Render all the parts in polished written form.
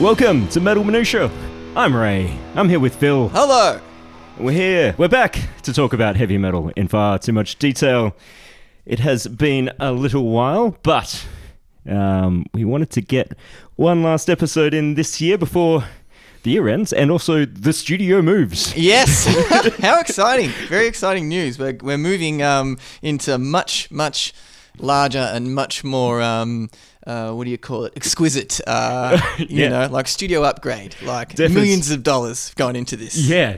Welcome to Metal Minutia. I'm Ray. I'm here with Phil. Hello! We're back to talk about heavy metal in far too much detail. It has been a little while, but we wanted to get one last episode in this year before the year ends, and also the studio moves. Yes! How exciting. Very exciting news. We're moving into much larger and much more, what do you call it, exquisite, you know, like studio upgrade, like millions of dollars going into this. Yeah,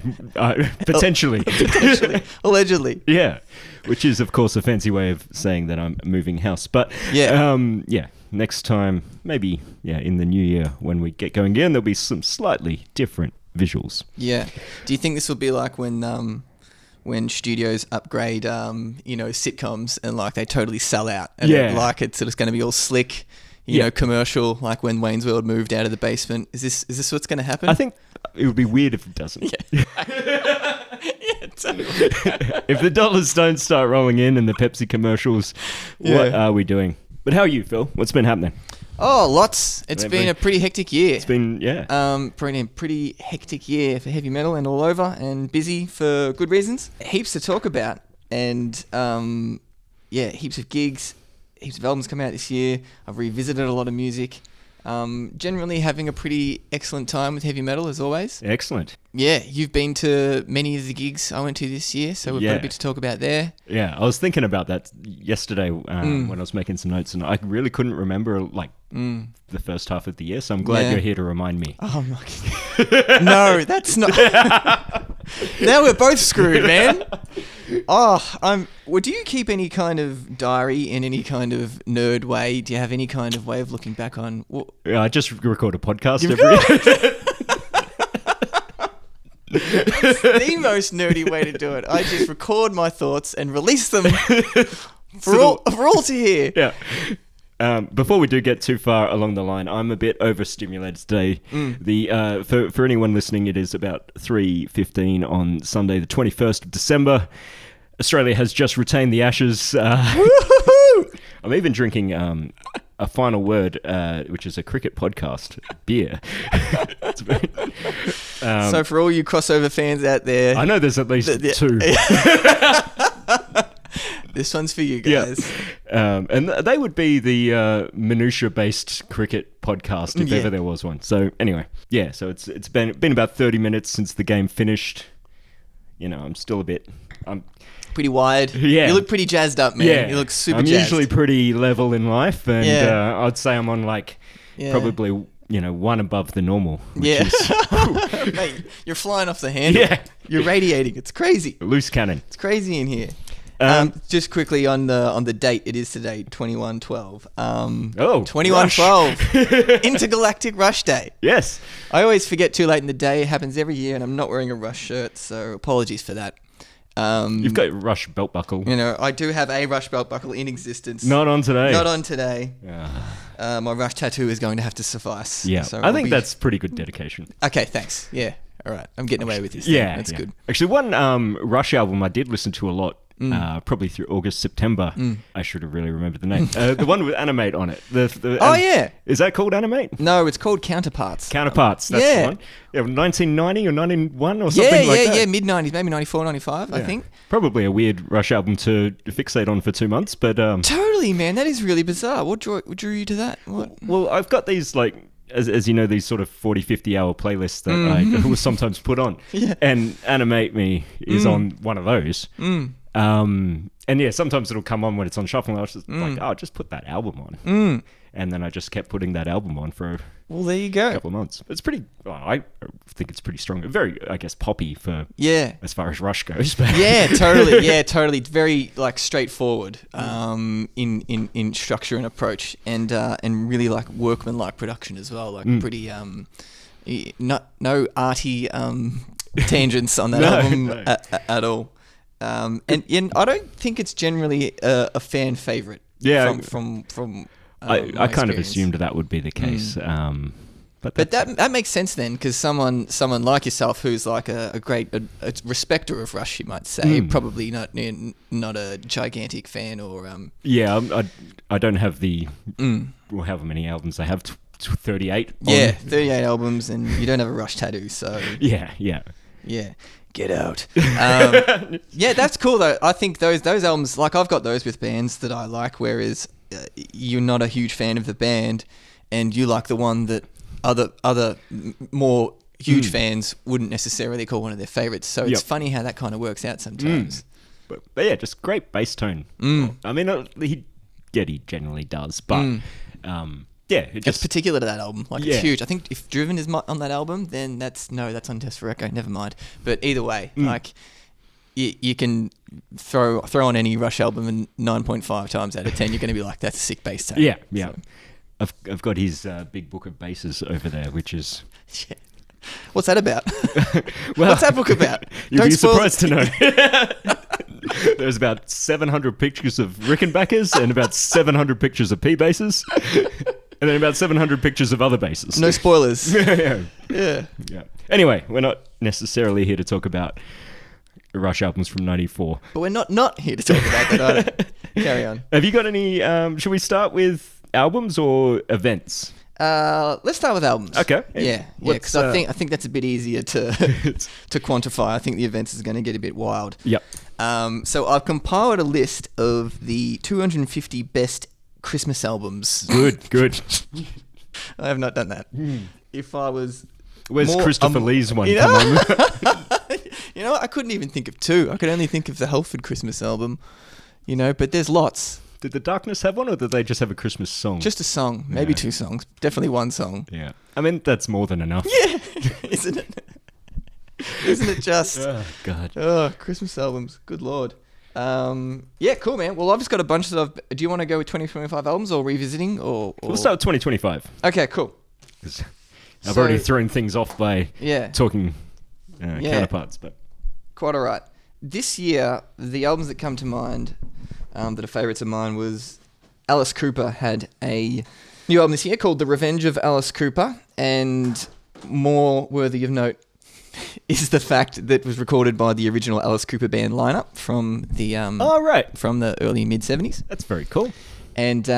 potentially. Potentially. Allegedly. Yeah, which is, of course, a fancy way of saying that I'm moving house. But yeah, next time, maybe, in the new year when we get going again, there'll be some slightly different visuals. Yeah. Do you think this will be like when studios upgrade, sitcoms and like they totally sell out and it's going to be all slick, you know, commercial, like when Wayne's World moved out of the basement. Is this what's going to happen? I think it would be weird if it doesn't. Yeah. Totally. If the dollars don't start rolling in and the Pepsi commercials, what are we doing? But how are you, Phil? What's been happening? Oh, lots. It's been a pretty hectic year. It's been, pretty hectic year for heavy metal and all over, and busy for good reasons. Heaps to talk about, and heaps of gigs, heaps of albums come out this year. I've revisited a lot of music. Generally having a pretty excellent time with heavy metal as always. Excellent. Yeah, you've been to many of the gigs I went to this year, so we've got a bit to talk about there. Yeah, I was thinking about that yesterday when I was making some notes, and I really couldn't remember the first half of the year, so I'm glad you're here to remind me. Oh my. No, that's not. Now we're both screwed, man. Do you keep any kind of diary in any kind of nerd way? Do you have any kind of way of looking back on? I just record a podcast every. That's the most nerdy way to do it. I just record my thoughts and release them for all to hear. Yeah. Before we do get too far along the line, I'm a bit overstimulated today. For anyone listening, it is about 3:15 on Sunday, the 21st of December. Australia has just retained the Ashes. I'm even drinking a Final Word, which is a cricket podcast beer. So for all you crossover fans out there, I know there's at least two. This one's for you guys. Yeah. And they would be the minutia-based cricket podcast if ever there was one. So anyway, so it's been about 30 minutes since the game finished. You know, I'm still pretty wired. Yeah. You look pretty jazzed up, man. Yeah. You look super jazzed. I'm usually pretty level in life, and I'd say I'm on probably one above the normal. Which is, mate, you're flying off the handle. Yeah. You're radiating. It's crazy. Loose cannon. It's crazy in here. Just quickly on the date, it is today, 21/12. 21/12, Intergalactic Rush Day. Yes. I always forget too late in the day. It happens every year, and I'm not wearing a Rush shirt, so apologies for that. You've got a Rush belt buckle. You know, I do have a Rush belt buckle in existence. Not on today. Not on today. My Rush tattoo is going to have to suffice. Yeah, so I think that's pretty good dedication. Okay, thanks. Yeah, all right. I'm getting away with this. Yeah, that's good. Actually, one Rush album I did listen to a lot. Probably through August, September. I should have really remembered the name. The one with Animate on it. Is that called Animate? No, it's called Counterparts. Counterparts, that's the one. Yeah, 1990 or 91 or something like that. Yeah, mid-90s, maybe 94, 95, I think. Probably a weird Rush album to fixate on for 2 months, but... Totally, man, that is really bizarre. What drew you to that? Well, I've got these, as you know, these sort of 40, 50-hour playlists that I will sometimes put on. Yeah. And Animate Me is on one of those. And sometimes it'll come on when it's on shuffle, and I was just just put that album on. And then I just kept putting that album on for there you go. a couple of months. It's pretty, I think it's pretty strong. Very, I guess, poppy for as far as Rush goes. But totally. Yeah, totally. It's very artful in structure and approach, and really workman-like production as well. Pretty no arty tangents on that album at all. And I don't think it's generally a fan favorite. Yeah, from I kind of assumed that would be the case. But that makes sense then, because someone like yourself who's a great a respecter of Rush, you might say, probably not a gigantic fan or I don't have the however many albums they have. 38. Yeah, 38 albums, and you don't have a Rush tattoo, so Yeah. yeah, get out. Yeah, that's cool though. I think those albums, like I've got those with bands that I like, whereas you're not a huge fan of the band, and you like the one that other more huge fans wouldn't necessarily call one of their favorites. So it's funny how that kind of works out sometimes. But yeah, just great bass tone. I mean, he generally does, but yeah, It's particular to that album. Like, Yeah. it's huge. I think if Driven is on that album, then that's on Test for Echo. Never mind. But either way, like, you can throw on any Rush album, and 9.5 times out of 10, you're going to be like, that's a sick bass tone. Yeah. So, I've got his big book of basses over there, which is yeah. What's that about? well, What's that book about? You'll be spoil surprised to know. There's about 700 pictures of Rickenbackers and about 700 pictures of P basses, and then about 700 pictures of other basses. No spoilers. yeah. Yeah. Yeah. Anyway, we're not necessarily here to talk about Rush albums from '94. But we're not here to talk about that either. Carry on. Have you got any? Should we start with albums or events? Let's start with albums. Okay. Yeah, because I think that's a bit easier to quantify. I think the events is going to get a bit wild. Yep. So I've compiled a list of the 250 best Christmas albums. Good. I have not done that. If I was... Where's more, Christopher Lee's one? You Come know, on. you know, I couldn't even think of two. I could only think of the Halford Christmas album. You know, but there's lots. Did The Darkness have one, or did they just have a Christmas song? Just a song, maybe 2 songs. Definitely 1 song. Yeah. I mean, that's more than enough. Yeah, isn't it? Isn't it just? Oh, God. Oh, Christmas albums. Good Lord. Yeah, cool, man. Well, I've just got a bunch of... Do you want to go with 2025 albums or revisiting? Or... We'll start with 2025. Okay, cool. 'Cause I've already thrown things off by talking counterparts, but... Quite all right. This year, the albums that come to mind that are favourites of mine was Alice Cooper had a new album this year called The Revenge of Alice Cooper, and more worthy of note is the fact that it was recorded by the original Alice Cooper band lineup from the from the early mid-70s. That's very cool. And 4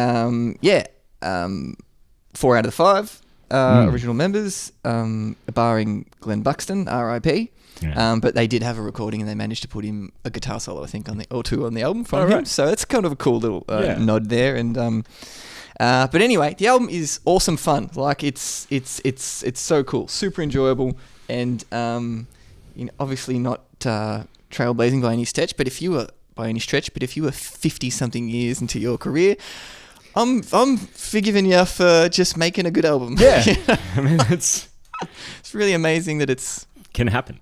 out of the 5 original members, barring Glenn Buxton, R.I.P. Yeah. But they did have a recording, and they managed to put him a guitar solo, I think, or 2 on the album from him. So it's kind of a cool little nod there. And but anyway, the album is awesome fun. Like it's so cool, super enjoyable, and obviously not trailblazing by any stretch. But if you were 50-something years into your career, I'm forgiving you for just making a good album. Yeah, I mean it's really amazing that can happen.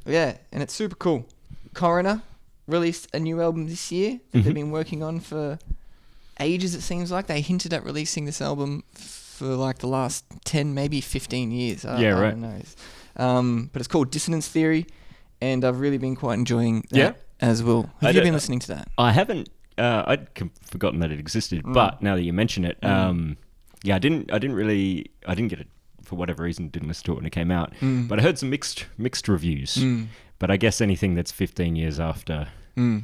Yeah, and it's super cool. Coroner released a new album this year that they've been working on for ages, it seems like. They hinted at releasing this album for like the last 10, maybe 15 years. I don't know. But it's called Dissonance Theory, and I've really been quite enjoying that as well. Have you been listening to that? I haven't. I'd forgotten that it existed, but now that you mention it, I didn't get it. For whatever reason, didn't listen to it when it came out. But I heard some mixed reviews. But I guess anything that's 15 years after, you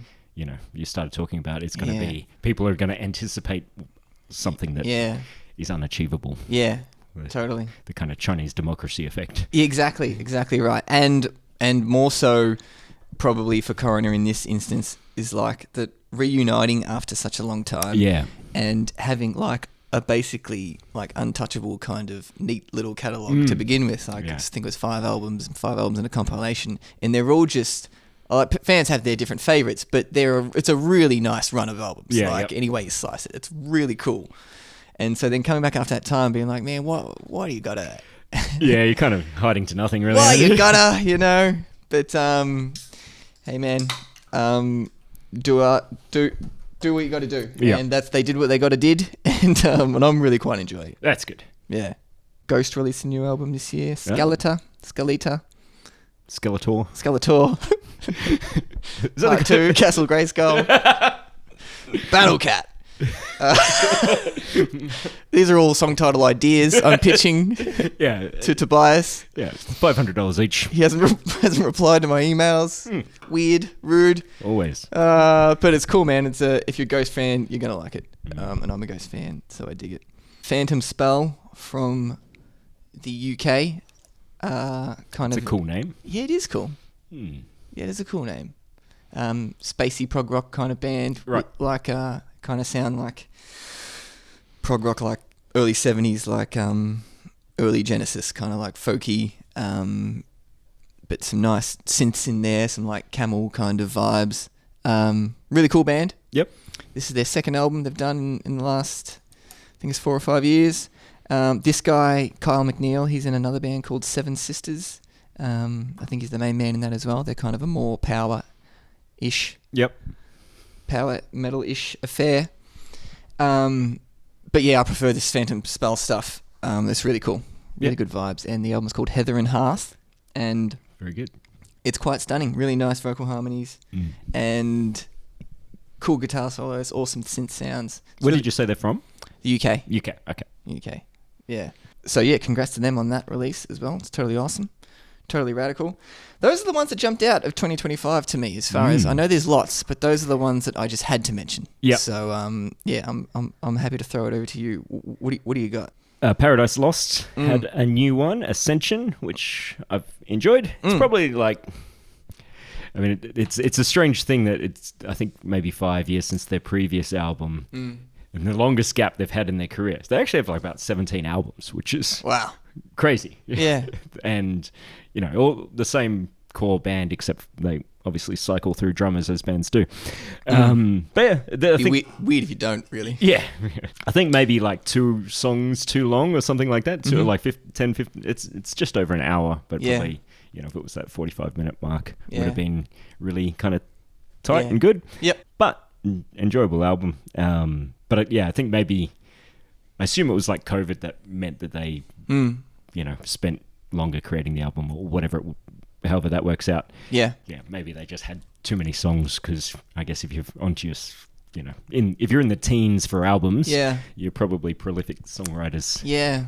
started talking about, it's going to be... People are going to anticipate something that is unachievable. Yeah, totally. The kind of Chinese democracy effect. Yeah, exactly right. And more so, probably for Coroner in this instance, is like that reuniting after such a long time. Yeah. And having like a basically like untouchable kind of neat little catalogue to begin with. Like I just think it was 5 albums and a compilation, and they're all just fans have their different favourites, but it's a really nice run of albums. Any way you slice it, it's really cool. And so then coming back after that time, being like, man, why do you gotta? Yeah, you're kind of hiding to nothing, really. Why you gotta, But hey, man, do what you got to do, and they did what they got to did, and I'm really quite enjoying it. That's good. Yeah, Ghost released a new album this year. Skeletor. Part 2, Castle Grayskull. Battle Cat. These are all song title ideas I'm pitching to Tobias. Yeah, $500 each. He hasn't replied to my emails. Weird, rude. Always. But it's cool, man. If you're a Ghost fan, you're gonna like it. And I'm a Ghost fan, so I dig it. Phantom Spell from the UK. It's a cool name. Yeah, it is cool. Hmm. Yeah, it is a cool name. Spacey prog rock kind of band. Right. Like, kind of sound like prog rock, like early 70s, like early Genesis, kind of like folky, but some nice synths in there, some like Camel kind of vibes. Really cool band. Yep. This is their second album they've done in the last, I think it's 4 or 5 years. This guy, Kyle McNeil, he's in another band called Seven Sisters. I think he's the main man in that as well. They're kind of a more power-ish, Yep. power metal-ish affair. But yeah, I prefer this Phantom Spell stuff. It's really cool. Really Yep. good vibes. And the album's called Heather and Hearth. And Very good. it's quite stunning. Really nice vocal harmonies. And cool guitar solos, awesome synth sounds. It's Where really- did you say they're from? The UK. UK. Okay. UK. Yeah. So yeah, congrats to them on that release as well. It's totally awesome. Totally radical. Those are the ones that jumped out of 2025 to me as far as I know there's lots, but those are the ones that I just had to mention. Yep. So yeah, I'm happy to throw it over to you. What do you got? Paradise Lost had a new one, Ascension, which I've enjoyed. It's probably like, I mean, it's a strange thing that it's, I think, maybe 5 years since their previous album, and the longest gap they've had in their careers. They actually have like about 17 albums, which is Wow. crazy. Yeah. And, you know, all the same core band, except they obviously cycle through drummers as bands do. But yeah, I It'd think, be weird if you don't, really. yeah, I think maybe like 2 songs too long or something like that. So like 10, 15, it's just over an hour, but Yeah. probably, you know, if it was that 45-minute mark, Yeah. would have been really kind of tight Yeah. and good. Yep. But enjoyable album. But yeah, I think maybe, I assume it was like COVID that meant that they, you know, spent longer creating the album or whatever, however that works out. Yeah. Yeah, maybe they just had too many songs because I guess if you're onto your, you know, if you're in the teens for albums, Yeah. you're probably prolific songwriters. Yeah.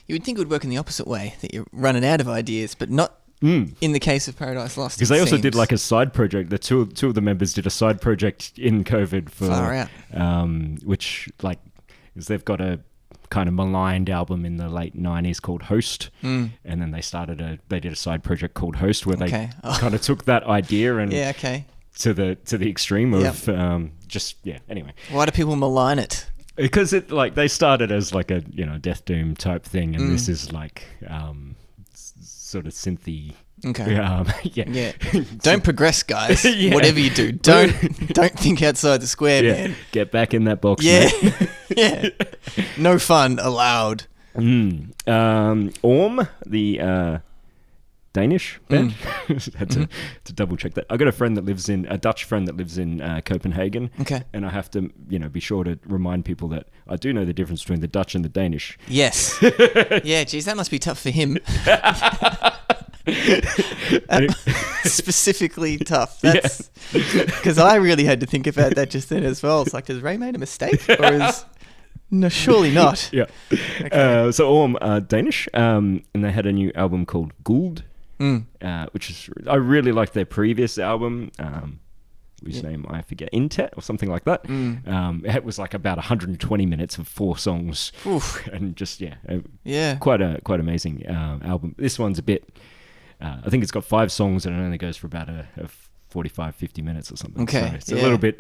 You would think it would work in the opposite way, that you're running out of ideas, but not in the case of Paradise Lost. Because they also did like a side project. The two of the members did a side project in COVID for Far out. which like is they've got a kind of maligned album in the late 90s called Host, and then they did a side project called Host where they Okay. kind of took that idea and Yeah, okay. to the extreme of just anyway. Why do people malign it? Because it like they started as like a, you know, Death Doom type thing, and this is like sort of synthy. Okay. Yeah. Don't progress, guys. Yeah. Whatever you do, don't think outside the square, Yeah. man. Get back in that box. Yeah. mate. Yeah. No fun allowed. Orm, the Danish band. Had to double check that. I got a Dutch friend that lives in Copenhagen. Okay. And I have to, you know, be sure to remind people that I do know the difference between the Dutch and the Danish. Yes. Yeah, geez, that must be tough for him. Specifically tough. That's because I really had to think about that just then as well. It's like, has Ray made a mistake, or is no? Surely not. Yeah. So Orm are Danish, and they had a new album called Gould, which is, I really liked their previous album, whose name I forget, Intet or something like that. It was like about 120 minutes of 4 songs, and just quite amazing album. This one's a bit. I think it's got 5 songs and it only goes for about a 45, 50 minutes or something. Okay, So it's a little bit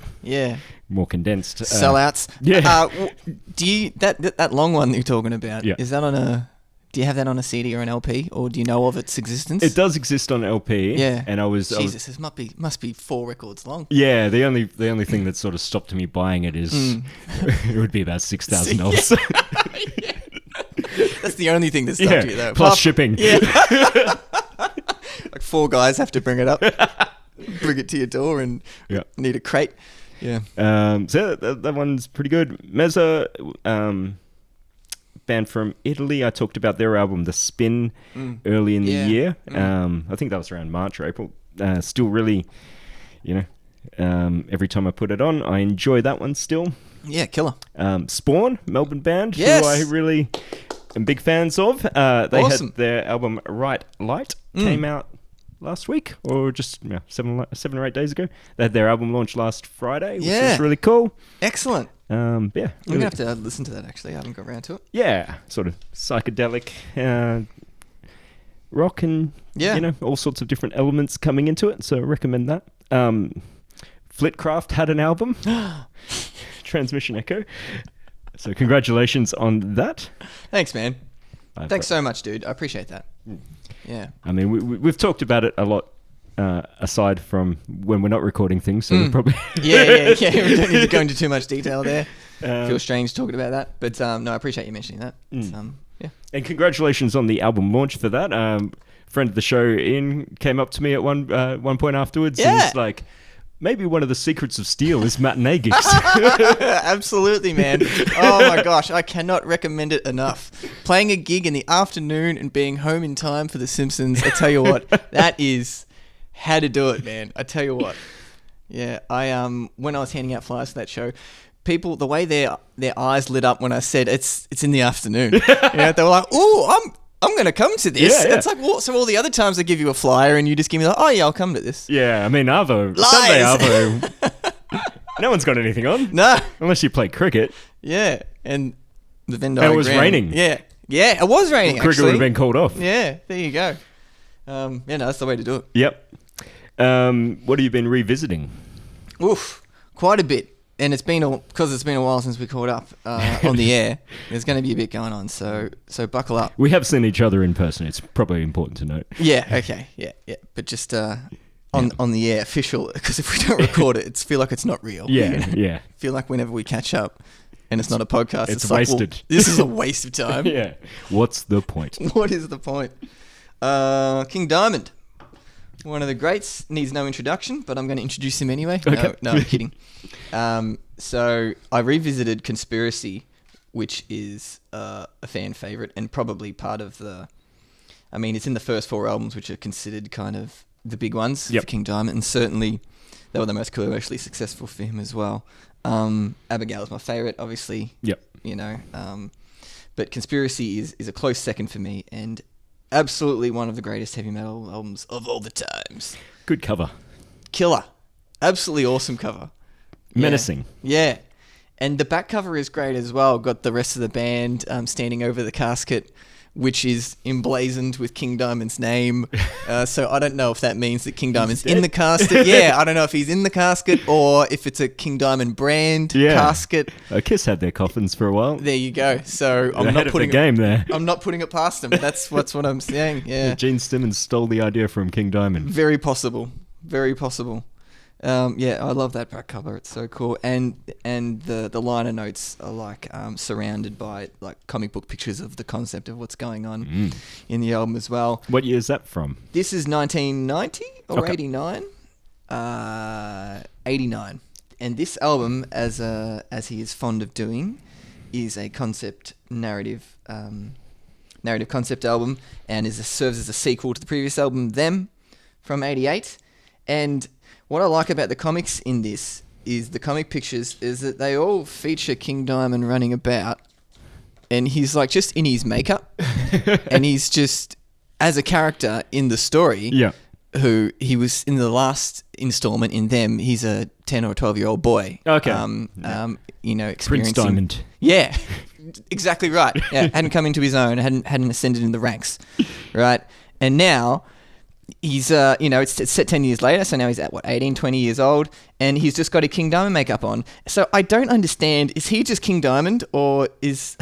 more condensed. Sellouts. Yeah. Do you that long one that you're talking about? Yeah. Is that on a? Do you have that on a CD or an LP, or do you know of its existence? It does exist on LP. Yeah. And Jesus, this must be 4 records long. Yeah, the only thing that sort of stopped me buying it is it would be about $6,000. That's the only thing that stopped you, though. Plus shipping. Yeah. Like 4 guys have to bring it up, bring it to your door, and need a crate. Yeah. So that one's pretty good. Mezza, band from Italy. I talked about their album, The Spin, early in the year. I think that was around March or April. Still really, you know, every time I put it on, I enjoy that one still. Yeah, killer. Spawn, Melbourne band, Yes. who I really am big fans of. They Awesome. had their album Right Light, came out last week, or just 7 or 8 days ago. They had their album launch last Friday, which Yeah. was really cool. Excellent. Yeah, I'm really- gonna have to listen to that. Actually, I haven't got around to it. yeah, sort of psychedelic rock and Yeah. all sorts of different elements coming into it. So I recommend that. Flitcraft had an album, Transmission Echo. So congratulations on that. Thanks, man. I've Thanks got- so much, dude. I appreciate that. Yeah. I mean, we've talked about it a lot. Aside from when we're not recording things, so we probably Yeah. We don't need to go into too much detail there. Um, Feels strange talking about that, but no, I appreciate you mentioning that. It's, yeah. And congratulations on the album launch for that. Friend of the show, Ian, came up to me at one point afterwards and Yeah. was like, maybe one of the secrets of Steel is matinee gigs. Absolutely, man. Oh my gosh, I cannot recommend it enough. Playing a gig in the afternoon and being home in time for The Simpsons, I tell you what, that is how to do it, man. I tell you what. Yeah, I when I was handing out flyers for that show, people, the way their eyes lit up when I said it's in the afternoon. They were like, "Oh, I'm going to come to this." Yeah. It's like, well, so all the other times I give you a flyer and you just give me like, "Oh yeah, I'll come to this." Yeah, I mean, Arvo, Lies. Sunday Arvo, no one's got anything on. No. Unless you play cricket. Yeah, and the Venn And diagram. it was raining. Yeah, it was raining. Cricket actually. would have been called off. Yeah, there you go. No, that's the way to do it. Yep. What have you been revisiting? Oof, quite a bit. And it's been because it's been a while since we caught up on the air. There's going to be a bit going on, so buckle up. We have seen each other in person. It's probably important to note. Yeah. Okay. Yeah. But just on the air, official. Because if we don't record it, it's feel like it's not real. Yeah, You know? yeah. Feel like whenever we catch up, and it's not a podcast, It's like, well, wasted. this is a waste of time. Yeah. What's the point? What is the point? King Diamond. One of the greats, needs no introduction, but I'm going to introduce him anyway. Okay. No, I'm kidding. So I revisited Conspiracy, which is a fan favorite and probably part of the... I mean, it's in the first 4 albums, which are considered kind of the big ones Yep. for King Diamond, and certainly they were the most commercially successful for him as well. Abigail is my favorite, obviously. Yep. But Conspiracy is a close second for me, and absolutely one of the greatest heavy metal albums of all the times. Good cover. Killer. Absolutely awesome cover. Menacing. Yeah. And the back cover is great as well. Got the rest of the band standing over the casket, which is emblazoned with King Diamond's name. So I don't know if that means that King Diamond's in the casket. Yeah, I don't know if he's in the casket or if it's a King Diamond brand casket. Kiss had their coffins for a while. There you go. So They're ahead of the game there. I'm not putting it past them. That's what I'm saying. Yeah. Gene Simmons stole the idea from King Diamond. Very possible. Very possible. I love that back cover. It's so cool. And the liner notes are like surrounded by like comic book pictures of the concept of what's going on in the album as well. What year is that from? This is 1990 or Okay. 89? 89. And this album, as he is fond of doing, is a concept narrative concept album, and serves as a sequel to the previous album, Them, from 88. And what I like about the comics in this is the comic pictures is that they all feature King Diamond running about, and he's like just in his makeup, and he's just as a character in the story. Yeah. Who he was in the last installment in Them. He's a 10 or 12-year-old boy. Okay. Experiencing Prince Diamond. Yeah, exactly right. Yeah, hadn't come into his own, hadn't ascended in the ranks, right? And now he's, it's set 10 years later, so now he's at, 18, 20 years old, and he's just got a King Diamond makeup on. So I don't understand, is he just King Diamond, or is...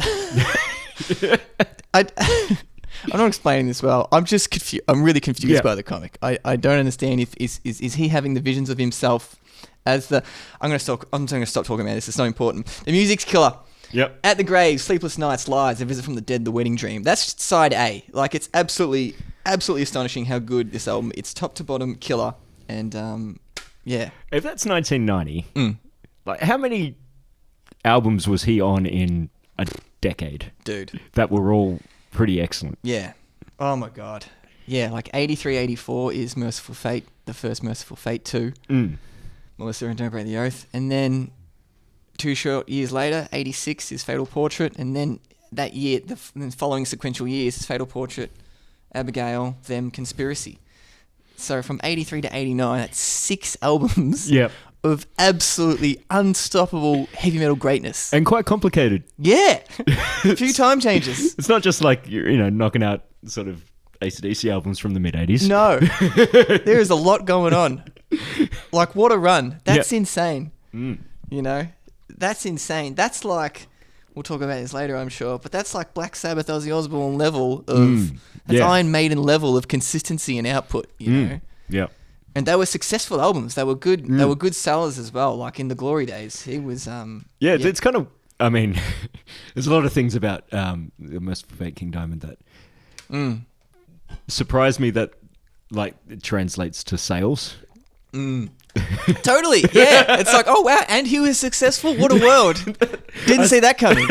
I'm not explaining this well. I'm just confused. I'm really confused by the comic. I don't understand if is he having the visions of himself as the... I'm going to stop talking about this. It's not important. The music's killer. Yep. At the Grave, Sleepless Nights, Lies, A Visit from the Dead, The Wedding Dream. That's side A. Like, it's absolutely astonishing how good this album. It's top to bottom killer, and yeah. If that's 1990, like how many albums was he on in a decade? Dude. That were all pretty excellent. Yeah. Oh my God. Yeah, like 83, 84 is Merciful Fate, the first Merciful Fate 2. Melissa and Don't Break the Oath. And then 2 short years later, 86 is Fatal Portrait. And then that year, the following sequential years is Fatal Portrait, Abigail, Them, Conspiracy. So from 83 to 89, that's 6 albums Yep. of absolutely unstoppable heavy metal greatness. And quite complicated. Yeah. A few time changes. It's not just like you're, knocking out sort of AC/DC albums from the mid-80s. No. There is a lot going on. Like, what a run. That's insane. You know? That's insane. That's like... We'll talk about this later, I'm sure. But that's like Black Sabbath, Ozzy Osbourne level of... That's Iron Maiden level of consistency and output, you know? Yeah. And they were successful albums. They were good. They were good sellers as well. Like in the glory days, he was. It's kind of. I mean, there's a lot of things about the Merciful Fate King Diamond that surprised me that like it translates to sales. Totally. Yeah. It's like, oh wow, and he was successful. What a world. Didn't see that coming.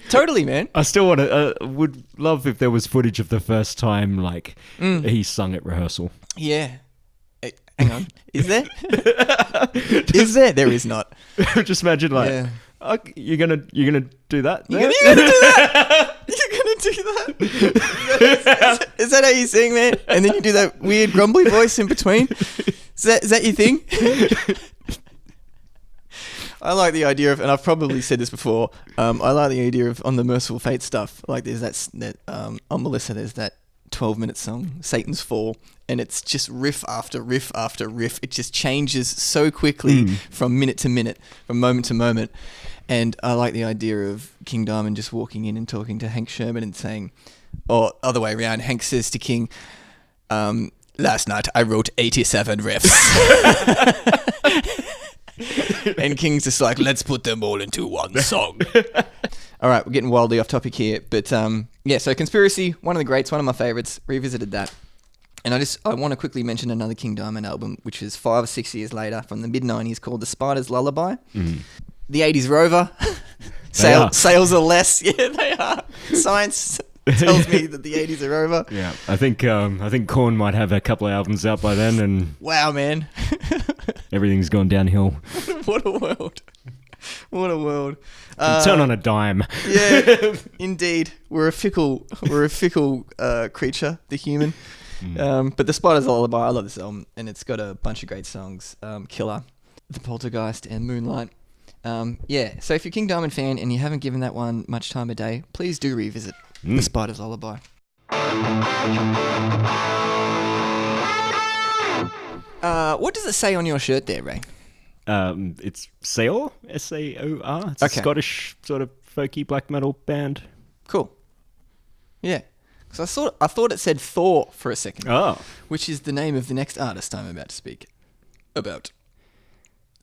Totally, man. I still want to. Would love if there was footage of the first time like he sung at rehearsal. Yeah. Hang on. Is there? Is there? There is not. Just imagine like you're gonna do that. You're gonna do that. You're gonna do that. Is that how you sing, man? And then you do that weird grumbly voice in between. Is that your thing? I like the idea of, and I've probably said this before. I like the idea of on the Merciful Fate stuff. Like there's that on Melissa. There's that 12-minute song, Satan's Fall, and it's just riff after riff after riff. It just changes so quickly from minute to minute, from moment to moment. And I like the idea of King Diamond just walking in and talking to Hank Sherman and saying, or other way around, Hank says to King, last night I wrote 87 riffs. And King's just like, let's put them all into one song. All right, we're getting wildly off topic here. But so Conspiracy, one of the greats, one of my favorites, revisited that. And I want to quickly mention another King Diamond album, which is 5 or 6 years later from the mid-90s called The Spider's Lullaby. The 80s are over. Sales are less. Yeah, they are. Science tells me that the 80s are over. Yeah, I think Korn might have a couple of albums out by then, and wow, man, everything's gone downhill. What a world! What a world! Turn on a dime. Yeah, indeed, we're a fickle creature, the human. But The Spider's Lullaby, I love this album, and it's got a bunch of great songs: Killer, The Poltergeist, and Moonlight. So if you're a King Diamond fan and you haven't given that one much time a day, please do revisit The Spider's Lullaby. What does it say on your shirt there, Ray? It's Saor, Saor. It's a Scottish sort of folky black metal band. Cool. Yeah. Because I thought it said Thor for a second. Oh. Which is the name of the next artist I'm about to speak about.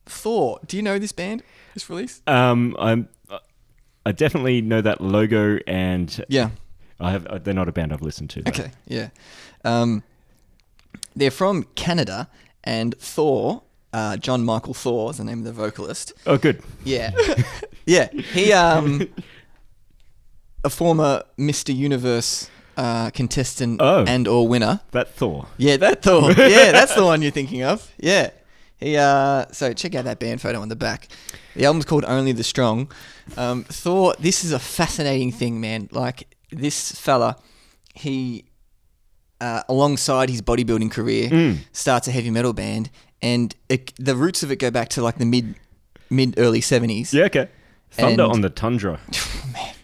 Thor. Do you know this band? This release? I definitely know that logo, and yeah, they're not a band I've listened to. Though. Okay, yeah, they're from Canada, and Thor, John Michael Thor is the name of the vocalist. Oh, good. Yeah, yeah. He a former Mr. Universe contestant and/or winner. That Thor. Yeah, that Thor. Yeah, that's the one you're thinking of. Yeah. So check out that band photo on the back. The album's called Only the Strong. Thor, this is a fascinating thing, man. Like, this fella, he, alongside his bodybuilding career, starts a heavy metal band, and the roots of it go back to like the mid-early 70s. Yeah, okay. Thunder on the Tundra. Man,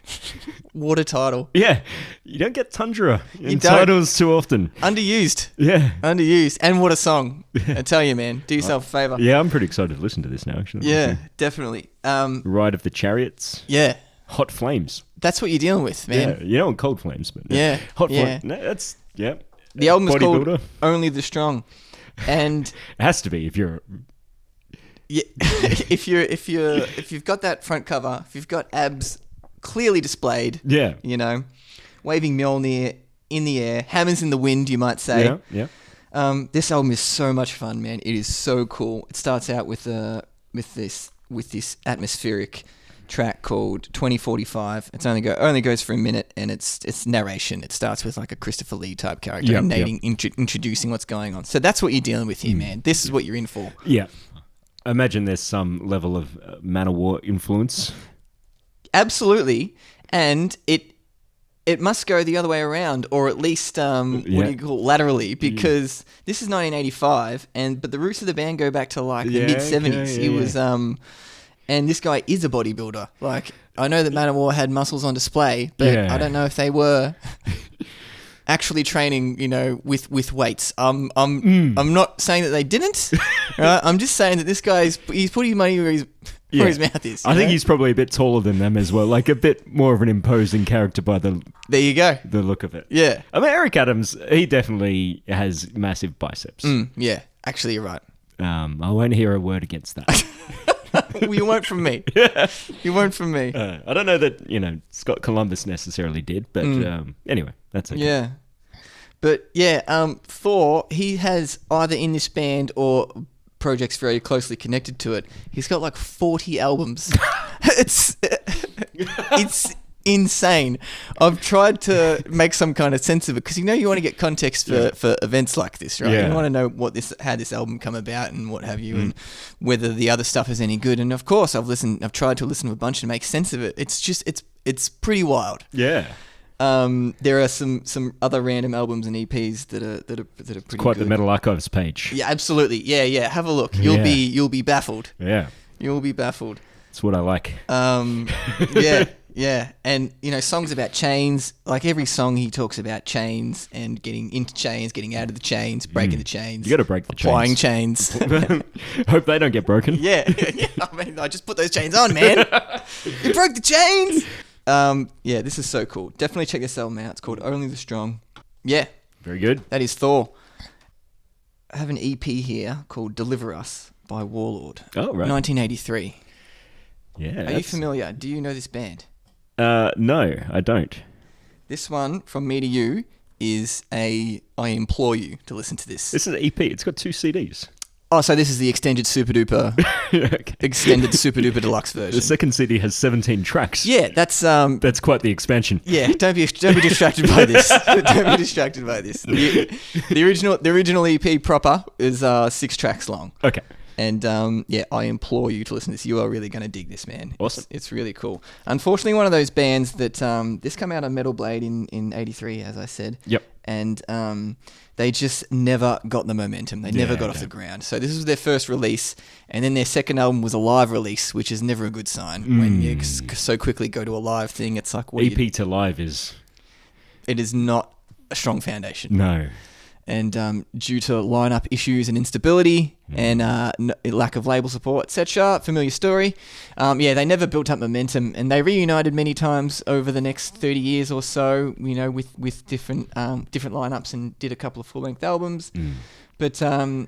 what a title. Yeah, you don't get Tundra in titles too often. Underused. Yeah. Underused. And what a song. I tell you, man, do yourself a favour. Yeah, I'm pretty excited to listen to this now, actually. Yeah, definitely. Ride of the Chariots. Yeah. Hot Flames. That's what you're dealing with, man. Yeah, you know, Cold Flames. But yeah. Hot Flames. No, that's, yeah. The album is called Only the Strong. And it has to be if you're... Yeah, if you've got that front cover, if you've got abs clearly displayed, yeah, you know, waving Mjolnir in the air, hammers in the wind, you might say. Yeah. This album is so much fun, man. It is so cool. It starts out with this atmospheric track called 2045. It's only goes for a minute, and it's narration. It starts with like a Christopher Lee type character introducing what's going on. So that's what you're dealing with here, man. This is what you're in for. Yeah. I imagine there's some level of Manowar influence. Absolutely. And it it must go the other way around, or at least what do you call laterally, because this is 1985, but the roots of the band go back to like the mid 70s. He was and this guy is a bodybuilder. Like, I know that Manowar had muscles on display, but I don't know if they were actually training, you know, with weights. I'm not saying that they didn't. Right? I'm just saying that this guy's putting money where his mouth is. I think he's probably a bit taller than them as well, like a bit more of an imposing character by the there you go the look of it. Yeah, I mean, Eric Adams, he definitely has massive biceps. Yeah, actually, you're right. I won't hear a word against that. Well, you won't from me. You won't from me. I don't know that, you know, Scott Columbus necessarily did, but anyway, that's okay. Yeah. But yeah, Thor, he has either in this band or projects very closely connected to it. He's got like 40 albums. It's insane. I've tried to make some kind of sense of it because, you know, you want to get context for events like this, right? You want to know how this album come about and what have you, and whether the other stuff is any good. And of course, I've tried to listen to a bunch and make sense of it. It's just it's pretty wild. Yeah. There are some other random albums and EPs that are pretty It's quite good. the Metal Archives page. Yeah, absolutely. Yeah. Have a look. You'll be baffled. Yeah. You'll be baffled. That's what I like. Yeah. And, you know, songs about chains, like every song he talks about chains and getting into chains, getting out of the chains, breaking the chains. You got to break the applying chains. chains. Hope they don't get broken. Yeah. I mean, I just put those chains on, man. You broke the chains. Yeah, this is so cool. Definitely check this album out. It's called Only the Strong. Yeah. Very good. That is Thor. I have an EP here called Deliver Us by Warlord. Oh, right. 1983. Yeah. Are you familiar? Do you know this band? No, I don't. This one, From Me to You, is I implore you to listen to this. This is an EP. It's got 2 CDs. Oh, so this is the extended super duper deluxe version. The second CD has 17 tracks. Yeah, that's quite the expansion. Yeah, don't be distracted by this. Don't be distracted by this. The original EP proper is 6 tracks long. Okay. And yeah, I implore you to listen to this. You are really going to dig this, man. Awesome. It's really cool. Unfortunately, one of those bands that this came out on Metal Blade in '83, as I said. Yep. And they just never got the momentum. They never got off the ground. So this was their first release, and then their second album was a live release, which is never a good sign. When you so quickly go to a live thing, it's like what EP to live is. It is not a strong foundation. No. And due to lineup issues and instability and lack of label support, etc., familiar story. Yeah, they never built up momentum, and they reunited many times over the next 30 years or so. You know, with different lineups, and did a couple of full-length albums. But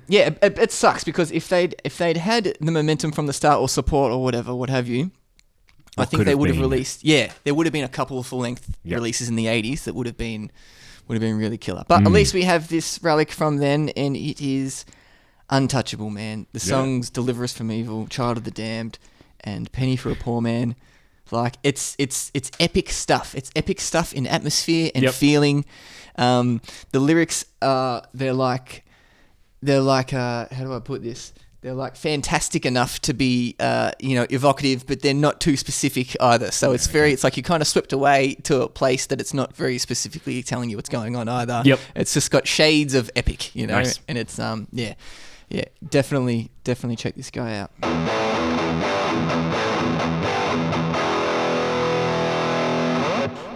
yeah, it sucks because if they'd had the momentum from the start, or support, or whatever, what have you, I think they would have released. Yeah, there would have been a couple of full-length releases in the 80s that would have been really killer. But at least we have this relic from then, and it is untouchable, man. The songs Deliver Us from Evil, Child of the Damned, and Penny for a Poor Man. Like, it's epic stuff. It's epic stuff in atmosphere and feeling. The lyrics they're like how do I put this? They're like fantastic enough to be, evocative, but they're not too specific either. So it's like you're kind of swept away to a place that it's not very specifically telling you what's going on either. Yep. It's just got shades of epic, you know. Nice. And it's definitely check this guy out.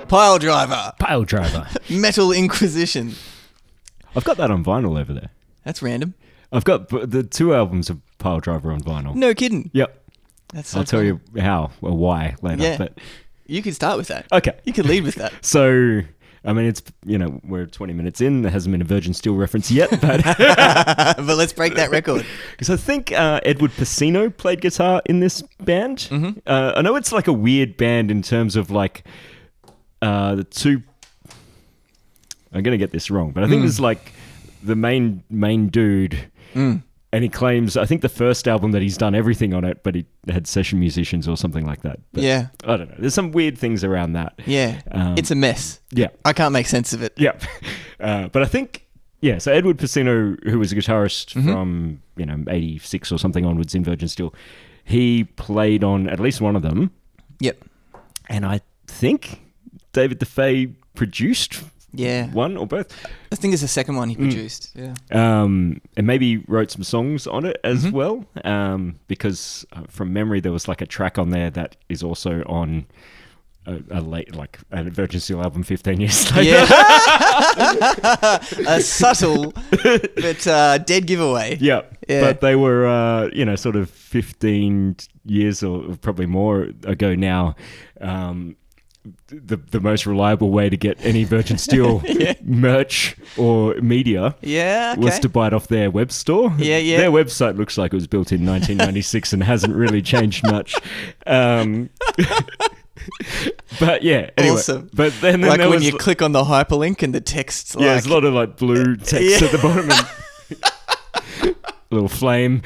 Pile Driver. Metal Inquisition. I've got that on vinyl over there. That's random. I've got the 2 albums of Pile Driver on vinyl. No kidding. Yep. That's so I'll tell you how or why later. Yeah. But you can start with that. Okay. You can lead with that. So, I mean, it's, we're 20 minutes in. There hasn't been a Virgin Steel reference yet, but... but let's break that record. Because I think Edward Pacino played guitar in this band. Mm-hmm. I know it's like a weird band in terms of like the 2... I'm going to get this wrong, but I think there's like the main dude... And he claims, I think the first album that he's done everything on it, but he had session musicians or something like that. But yeah. I don't know. There's some weird things around that. Yeah. It's a mess. Yeah. I can't make sense of it. Yeah. But I think, so Edward Pacino, who was a guitarist from, 86 or something onwards in Virgin Steel, he played on at least one of them. Yep. And I think David DeFay produced Yeah. one or both. I think it's the second one he produced. Yeah. And maybe wrote some songs on it as well. Because from memory, there was like a track on there that is also on a Virgin Steel album 15 years later. Yeah. A subtle but dead giveaway. Yeah. Yeah. But they were, sort of 15 years or probably more ago now. The most reliable way to get any Virgin Steel merch or media was to buy it off their web store. Yeah, yeah. Their website looks like it was built in 1996 and hasn't really changed much. But yeah, anyway. Awesome. But then Like there when was, you click on the hyperlink and the text. yeah, there's a lot of like blue text at the bottom and a little flame.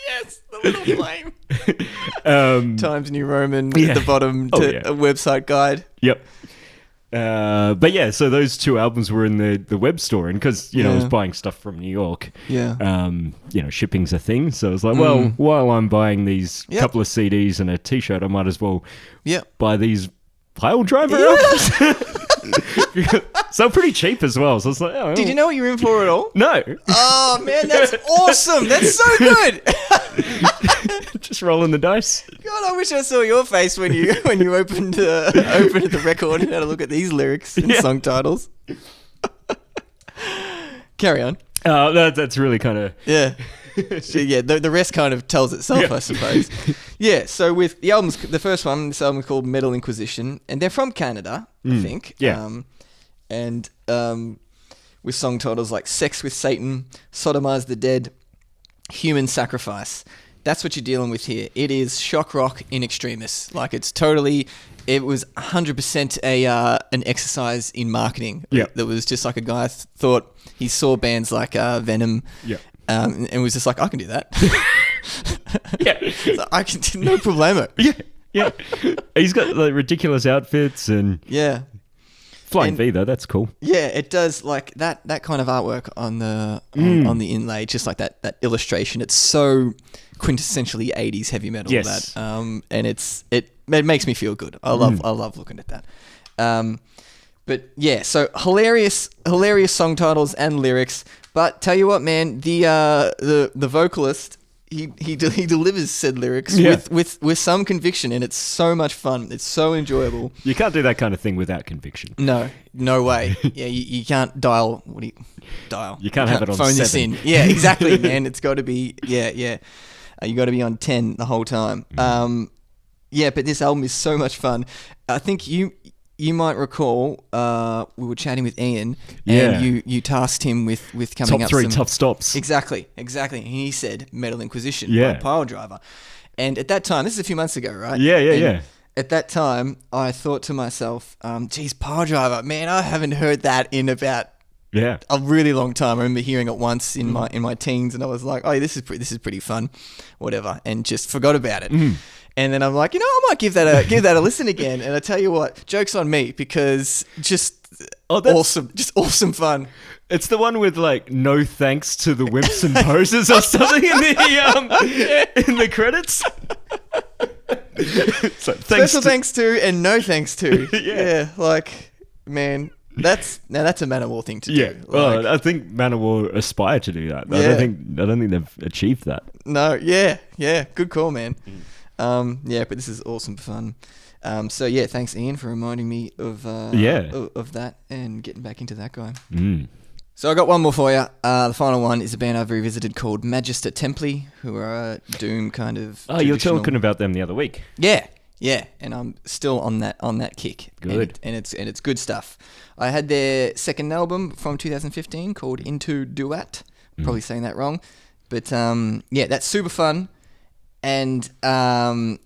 Yes, the little flame. Times New Roman at the bottom to a website guide. Yep. But yeah, so those two albums were in the web store, and because I was buying stuff from New York, shipping's a thing. So I was like, well, while I'm buying these couple of CDs and a T-shirt, I might as well buy these Pile Driver albums. So pretty cheap as well. So I was like, oh, did you know what you're in for at all? No. Oh man, that's awesome. That's so good. Just rolling the dice. God, I wish I saw your face when you opened the record and had a look at these lyrics and song titles. Carry on. That's really kind of So, the rest kind of tells itself, I suppose. Yeah, so with the albums, the first one, this album is called Metal Inquisition, and they're from Canada, I think. Yeah. And with song titles like Sex with Satan, Sodomize the Dead, Human Sacrifice. That's what you're dealing with here. It is shock rock in extremis. Like it was 100% an exercise in marketing. Yeah. That was just like a guy thought he saw bands like Venom. Yeah. And was just like, I can do that. Yeah. So I can do no problemo. Yeah. He's got like ridiculous outfits and Flying V though, that's cool. Yeah, it does like that kind of artwork on the inlay, just like that illustration. It's so quintessentially 80s heavy metal that and it makes me feel good. I love looking at that. But yeah, so hilarious song titles and lyrics. But tell you what, man, the vocalist he delivers said lyrics with some conviction, and it's so much fun. It's so enjoyable. You can't do that kind of thing without conviction. No way. Yeah, you can't dial. What do you dial? You can't have it on phone 7. this in. Yeah, exactly, man. It's got to be you got to be on 10 the whole time. But this album is so much fun. I think you might recall we were chatting with Ian and you tasked him with coming top up 3 some, tough stops. Exactly. And he said Metal Inquisition by Pile Driver. And at that time, this is a few months ago, right? Yeah. At that time, I thought to myself, geez, Pile Driver, man, I haven't heard that in about a really long time. I remember hearing it once in my teens, and I was like, oh, this is pretty fun, whatever, and just forgot about it. And then I'm like, I might give that a listen again. And I tell you what, joke's on me because awesome fun. It's the one with like no thanks to the Wimps and Poses or something in the credits. So, thanks to and no thanks to. Like man, that's a Manowar thing to do. Yeah, well, I think Manowar aspire to do that. I don't think they've achieved that. No, yeah, good call, man. But this is awesome fun. Thanks Ian for reminding me of that and getting back into that guy. So I got one more for you. The final one is a band I've revisited called Magister Templi, who are a doom kind of. Oh, you were talking about them the other week. Yeah, and I'm still on that kick. Good, and it's good stuff. I had their second album from 2015 called Into Duat. Probably saying that wrong, but that's super fun. And so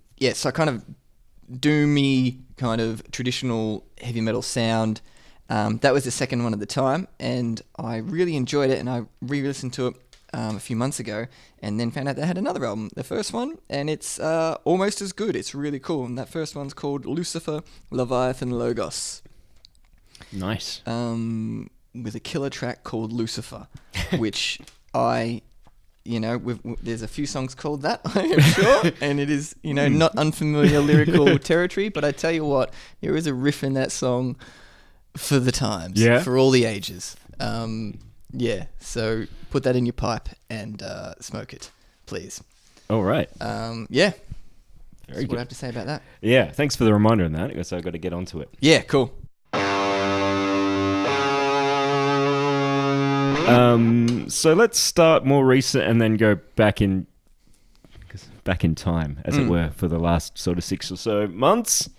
kind of doomy, kind of traditional heavy metal sound. That was the second one at the time, and I really enjoyed it. And I re-listened to it a few months ago, and then found out they had another album, the first one, and it's almost as good. It's really cool. And that first one's called Lucifer, Leviathan, Logos. Nice. With a killer track called Lucifer, which I there's a few songs called that, I am sure, and it is, not unfamiliar lyrical territory. But I tell you what, there is a riff in that song for the times, for all the ages. So put that in your pipe and smoke it, please. All right. That's what I have to say about that. Yeah, thanks for the reminder on that. I guess I've got to get onto it. Yeah, cool. So let's start more recent and then go back in time, as it were, for the last sort of 6 or so months.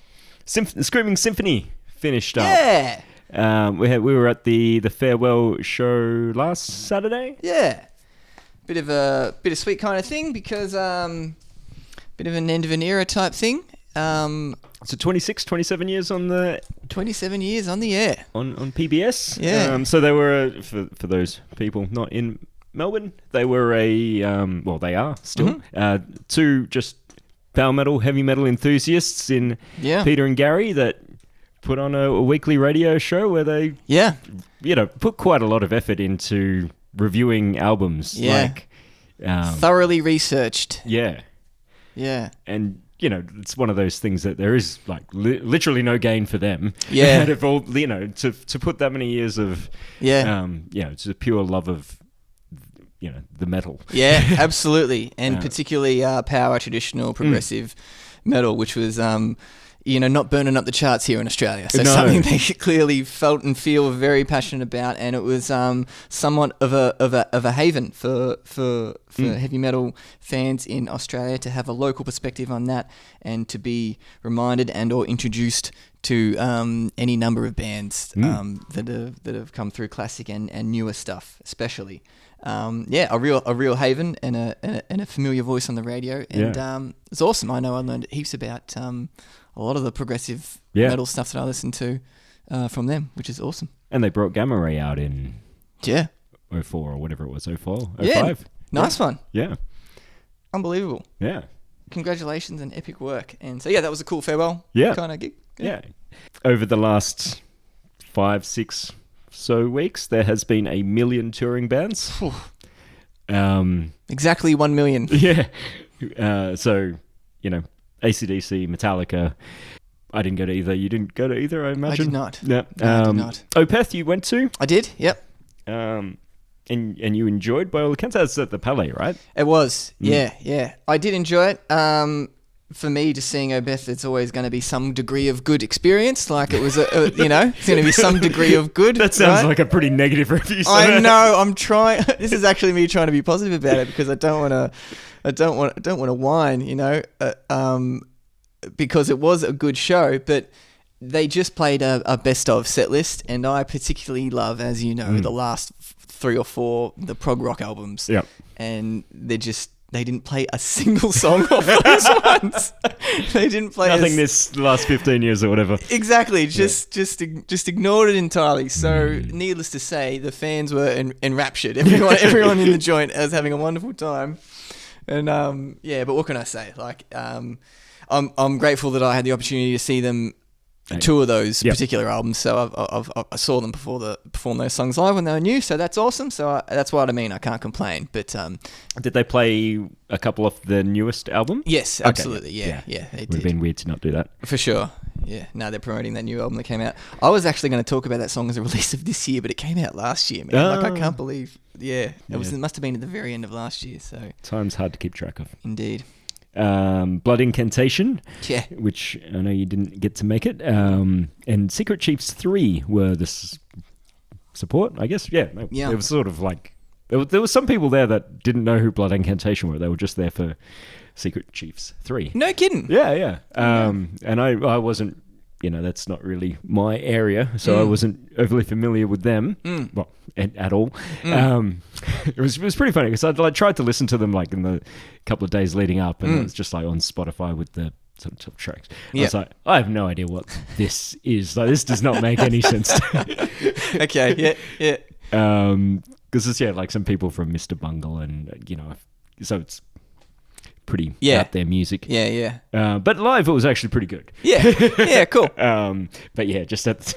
Screaming Symphony finished up. Yeah. We were at the farewell show last Saturday. Yeah. Bit of a bittersweet kind of thing because bit of an end of an era type thing. So 27 years on the 27 years on the air on PBS. Yeah. So they were for those people not in Melbourne. They were they are still two just power metal, heavy metal enthusiasts in Peter and Gary that put on a weekly radio show where they put quite a lot of effort into reviewing albums. Thoroughly researched. Yeah. And it's one of those things that there is like literally no gain for them. Yeah. Out of all, to put that many years of it's a pure love of the metal. Yeah, absolutely, and particularly power, traditional, progressive metal, which was not burning up the charts here in Australia. So something they clearly felt and feel very passionate about, and it was somewhat of a haven for heavy metal fans in Australia to have a local perspective on that, and to be reminded and or introduced to any number of bands that have come through classic and newer stuff, especially. A real haven and a familiar voice on the radio, and it's awesome. I know I learned heaps about a lot of the progressive metal stuff that I listened to from them, which is awesome. And they brought Gamma Ray out in 04 or whatever it was, 04, 05. Nice one. Yeah. Unbelievable. Yeah. Congratulations and epic work. And so, that was a cool farewell kind of gig. Yeah. Over the last 5-6 so weeks, there has been 1 million touring bands. Exactly 1 million. Yeah. AC/DC, Metallica. I didn't go to either. You didn't go to either, I imagine? I did not. Yeah. No, I did not. Opeth you went to? I did, yep. And you enjoyed, by all accounts, that's at the Palais, right? It was, yeah. I did enjoy it. For me, just seeing Opeth, it's always going to be some degree of good experience. Like it was, it's going to be some degree of good. That sounds like a pretty negative review. I know. I'm trying. This is actually me trying to be positive about it because I don't want to whine, because it was a good show, but they just played a best of set list, and I particularly love, as you know, the last 3 or 4 the prog rock albums. Yeah, and they didn't play a single song off those ones. They didn't play nothing this last 15 years or whatever. Exactly. Just ignored it entirely. So needless to say, the fans were enraptured. Everyone in the joint was having a wonderful time. And but what can I say? Like I'm grateful that I had the opportunity to see them tour those particular albums. So I saw them perform those songs live when they were new. So that's awesome. So that's what I mean. I can't complain. But did they play a couple of the newest album? Yes, absolutely. Okay. Yeah, they did. Would have been weird to not do that. For sure. Yeah. No, they're promoting that new album that came out. I was actually going to talk about that song as a release of this year, but it came out last year, man. Like I can't believe. Yeah. It must have been at the very end of last year. So time's hard to keep track of. Indeed. Blood Incantation, which I know you didn't get to make it, and Secret Chiefs 3 were the support, I guess. It was sort of like there were some people there that didn't know who Blood Incantation were. They were just there for Secret Chiefs 3. No kidding. Yeah. And I wasn't, that's not really my area, so I wasn't overly familiar with them. Well, at all. It was pretty funny because I tried to listen to them like in the couple of days leading up, and it was just like on Spotify with the sort of top tracks. I was like, I have no idea what this is. Like, this does not make any sense. Okay, yeah. Because it's like some people from Mr. Bungle, and so it's pretty Yeah. out there music. Yeah, yeah. But live, it was actually pretty good. Yeah, yeah, cool. But yeah, just it's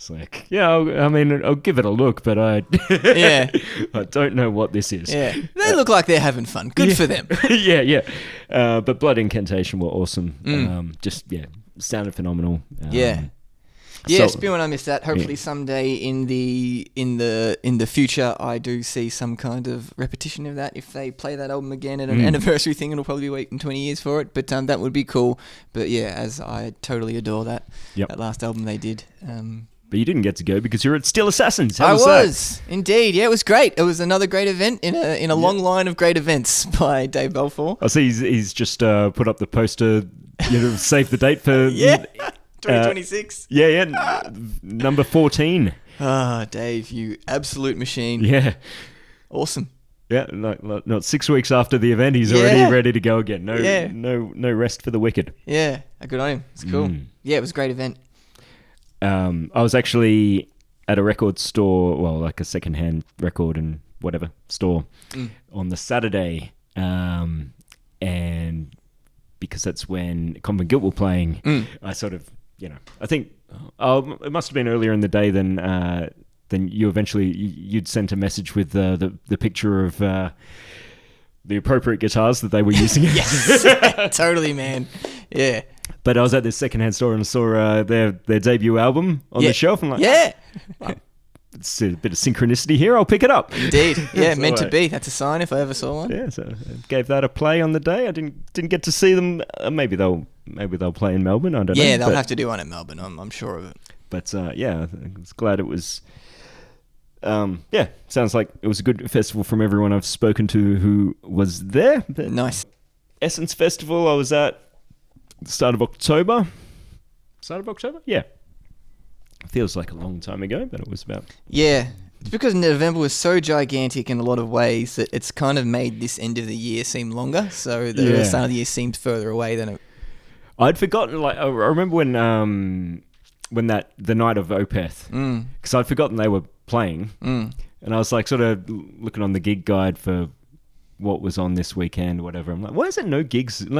like, yeah, I'll give it a look, but Yeah. I don't know what this is. Yeah. They look like they're having fun. Good for them. Yeah. But Blood Incantation were awesome. Sounded phenomenal. Yeah. Yeah, So- Spew, I missed that. Hopefully someday in the future I do see some kind of repetition of that. If they play that album again at an anniversary thing, it'll probably be waiting 20 years for it. But that would be cool. But yeah, as I totally adore that last album they did. But you didn't get to go because you're at Steel Assassins. How I was that? was indeed. Yeah, it was great. It was another great event in a long line of great events by Dave Balfour. I see he's just put up the poster, save the date for... Yeah. 2026. Number 14. Ah, Dave, you absolute machine. Yeah. Awesome. Yeah, not 6 weeks after the event, he's already ready to go again. No rest for the wicked. Yeah, good on him. It's cool. Yeah, it was a great event. I was actually at a record store, well, like a secondhand record and whatever store, on the Saturday, and because that's when Common Guilt were playing, I sort of, I think it must have been earlier in the day than you eventually you'd sent a message with the picture of the appropriate guitars that they were using. Yes, totally, man. Yeah. But I was at this secondhand store and saw their debut album on the shelf. I'm like, yeah, it's a bit of synchronicity here. I'll pick it up. Indeed. Yeah, So meant to be. That's a sign if I ever saw one. Yeah, so I gave that a play on the day. I didn't get to see them. Maybe they'll play in Melbourne. I don't know. Yeah, they'll have to do one in Melbourne. I'm sure of it. But I was glad it was. Sounds like it was a good festival from everyone I've spoken to who was there. But Nice. Essence Festival, I was at the start of October. Start of October? Yeah. Feels like a long time ago, but it was about... Yeah. It's because November was so gigantic in a lot of ways that it's kind of made this end of the year seem longer. So the start of the year seemed further away than it... I'd forgotten, I remember when the night of Opeth, because I'd forgotten they were playing, and I was like sort of looking on the gig guide for what was on this weekend or whatever. I'm like, why is there no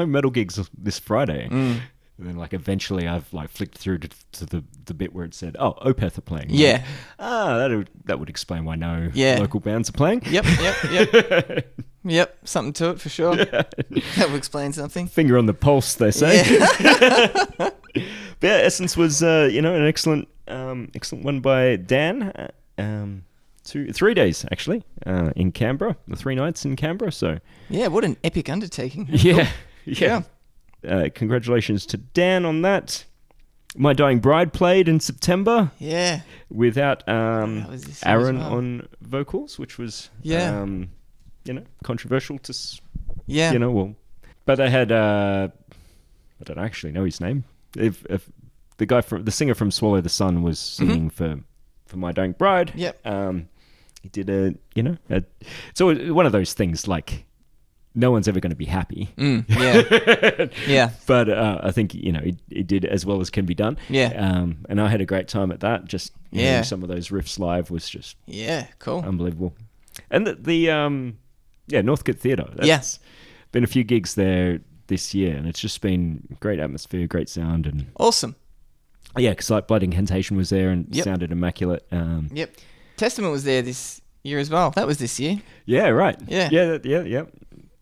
metal gigs this Friday? And then eventually I've flicked through to the bit where it said, oh, Opeth are playing. Yeah. That would explain why no local bands are playing. Yep. Yep, something to it for sure. That would explain something. Finger on the pulse, they say. Yeah. But yeah, Essence was an excellent one by Dan. 3 days actually in Canberra, the 3 nights in Canberra. So yeah, what an epic undertaking. Yeah. Congratulations to Dan on that. My Dying Bride played in September. Yeah. Without Aaron on vocals, which was controversial to but they had I don't actually know his name. If the singer from Swallow the Sun was singing for My Dying Bride. Yep. He did it's always one of those things no one's ever going to be happy. Yeah. But I think it did as well as can be done. Yeah. And I had a great time at that. Just hearing some of those riffs live was just cool, unbelievable. And the Northcote Theatre. That's been a few gigs there this year, and it's just been great atmosphere, great sound, and awesome. Yeah, because Blood Incantation was there and sounded immaculate. Yep. Testament was there this year as well. That was this year. Yeah, right. Yeah.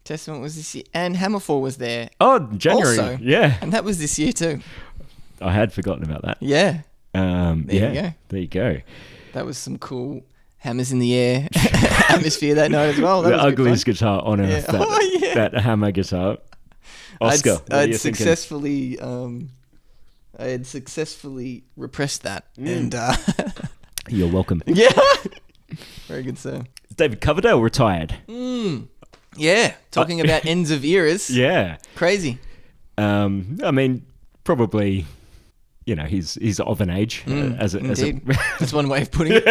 Testament was this year. And Hammerfall was there. Oh, January. Also. Yeah. And that was this year too. I had forgotten about that. Yeah. There you go. That was some cool hammers in the air atmosphere that night as well. That the was ugliest guitar on earth. That hammer guitar. Oscar. I had successfully repressed that. And you're welcome. Yeah. Very good, sir. David Coverdale retired. Yeah, talking about ends of eras. Yeah. Crazy. I mean, probably, he's of an age. Indeed. That's one way of putting it.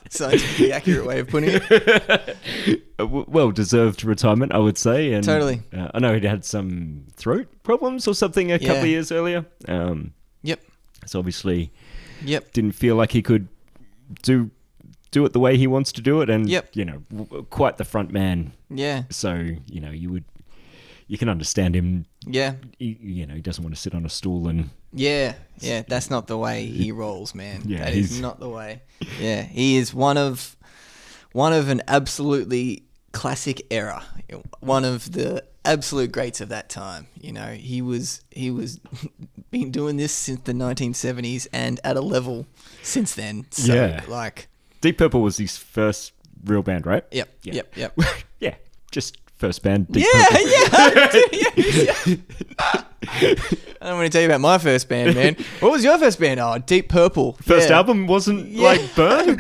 Scientifically accurate way of putting it. Well-deserved retirement, I would say. And, totally. I know he'd had some throat problems or something a couple of years earlier. Yep. So obviously didn't feel like he could do it the way he wants to do it, and quite the front man. Yeah. So you you can understand him. Yeah. He doesn't want to sit on a stool and. Yeah. That's not the way he rolls, man. Yeah, that is not the way. Yeah, he is one of an absolutely classic era. One of the absolute greats of that time. He was been doing this since the 1970s and at a level since then. So, Deep Purple was his first real band, right? Yep. Yeah. Yep. Yeah, just first band. Deep Yeah. Purple. I don't want to tell you about my first band, man. What was your first band? Oh, Deep Purple. First album wasn't like Burn.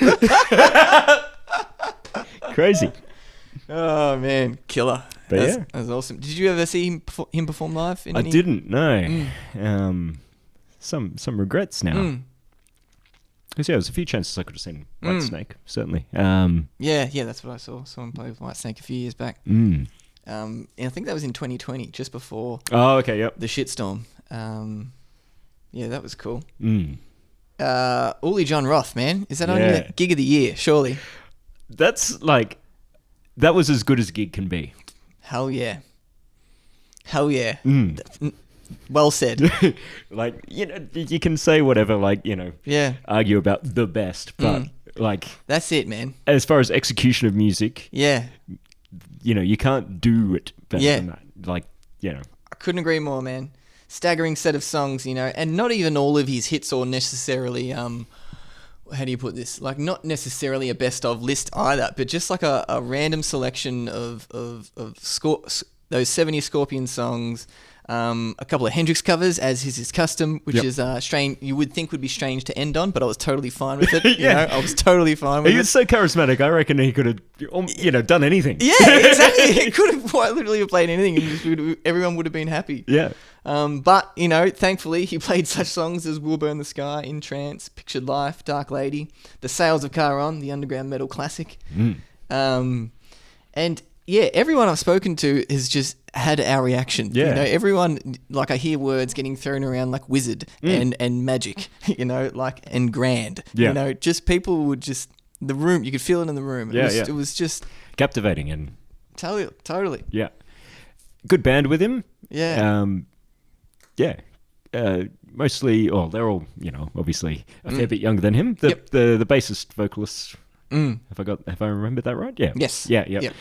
Crazy. Oh man, killer. But That's awesome. Did you ever see him perform live? I didn't. No. Some regrets now. Because there was a few chances I could have seen Whitesnake, certainly. Yeah, that's what I saw. Someone play with Whitesnake a few years back. And I think that was in 2020, just before. Oh, okay, yep. The shitstorm. Yeah, that was cool. Mm. Uli John Roth, man, is that on your gig of the year? Surely. That was as good as a gig can be. Hell yeah. Well said. You can say whatever, argue about the best, but that's it, man. As far as execution of music, you can't do it better than that. I couldn't agree more, man. Staggering set of songs, and not even all of his hits or necessarily, how do you put this? Not necessarily a best of list either, but just a random selection of those 70 Scorpion songs, a couple of Hendrix covers, as is his custom, which is strange. You would think would be strange to end on, but I was totally fine with it. I was totally fine with it. He was so charismatic. I reckon he could have, done anything. Yeah, exactly. He could have quite literally have played anything, and everyone would have been happy. Yeah. But thankfully, he played such songs as "We'll Burn the Sky," "In Trance," "Pictured Life," "Dark Lady," "The Sails of Charon," the underground metal classic. And yeah, everyone I've spoken to has just had our reaction. Yeah. Everyone, I hear words getting thrown around like wizard and magic, and grand. Yeah. Just people would just, the room, you could feel it in the room. It was just captivating and totally. Yeah. Good band with him. Yeah. Mostly, they're all, obviously a fair bit younger than him. The bassist vocalist. Have I remembered that right? Yeah. Yes. Yeah.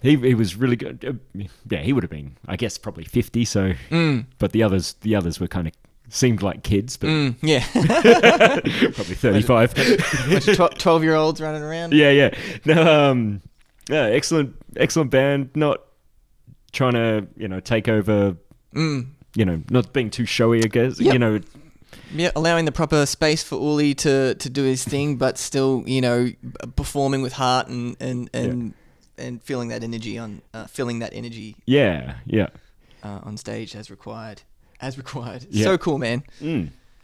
He was really good. He would have been, I guess, probably 50. So, but the others were kind of seemed like kids, but probably 35. 12-year-olds running around. Yeah. No, excellent band. Not trying to, take over. Not being too showy, I guess. Yep. Yeah, allowing the proper space for Uli to do his thing, but still, performing with heart and feeling that energy on stage as required. Yeah. So cool, man.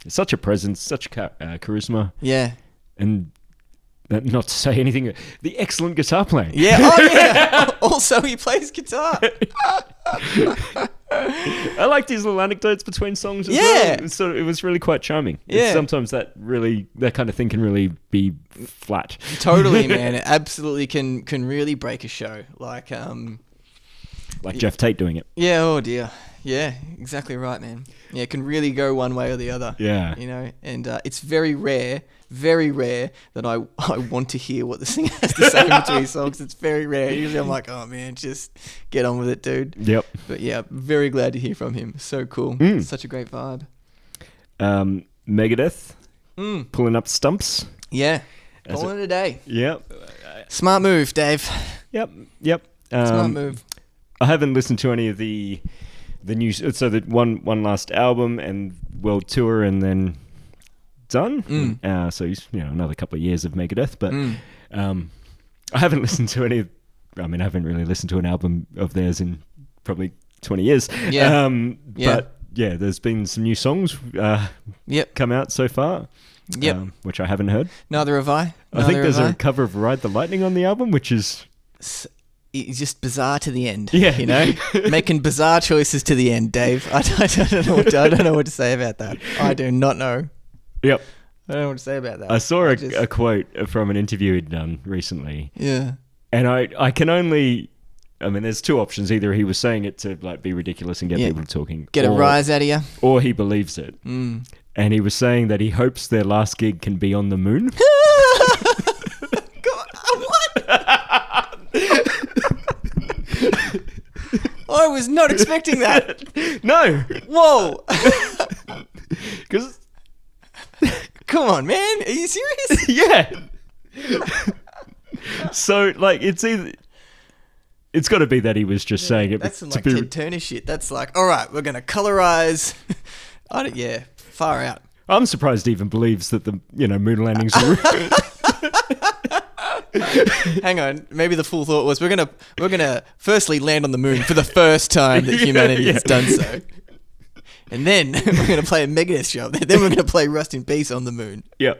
Such a presence, such charisma. Yeah. And not to say anything, the excellent guitar playing. Yeah. Oh yeah. Also, he plays guitar. I liked his little anecdotes between songs as well. It was really quite charming. Yeah. Sometimes that kind of thing can really be flat. Totally, man. It absolutely can really break a show. Like Jeff Tate doing it. Yeah, oh dear. Yeah, exactly right, man. Yeah, it can really go one way or the other. Yeah. And it's very rare that I want to hear what the singer has to say between songs. It's very rare. Usually I'm like, oh man, just get on with it, dude. Yep. But yeah, very glad to hear from him. So cool. Such a great vibe. Megadeth. Pulling up stumps. Yeah. Calling it a day. Yep. Smart move, Dave. Yep. Smart move. I haven't listened to any of the new, so that one last album and world tour and then done. So he's another couple of years of Megadeth, but I haven't listened to any. I haven't really listened to an album of theirs in probably 20 years. Yeah. But yeah, there's been some new songs come out so far. Yep. Which I haven't heard. Neither have I. I think there's a cover of Ride the Lightning on the album, which is it's just bizarre to the end. Yeah. Making bizarre choices to the end, Dave. I don't know what to say about that. I do not know. Yep. I don't know what to say about that. I saw a quote from an interview he'd done recently. Yeah. And I can only I mean, there's two options. Either he was saying it to like be ridiculous and get Yeah. people talking, Get a or, rise out of you. or he believes it. Mm. And he was saying that he hopes their last gig can be on the moon. God, what? I was not expecting that. No, Whoa. because Come on, man. Are you serious? yeah. So like it's got to be that he was just saying it That's some to like be. Ted Turner shit. That's like, all right, we're going to colorize. Yeah, far out. I'm surprised he even believes that the moon landings were real. Hang on. Maybe the full thought was we're gonna firstly land on the moon for the first time that humanity has done so. And then we're going to play a Megadeth show. Then we're going to play Rust in Peace on the moon. Yeah.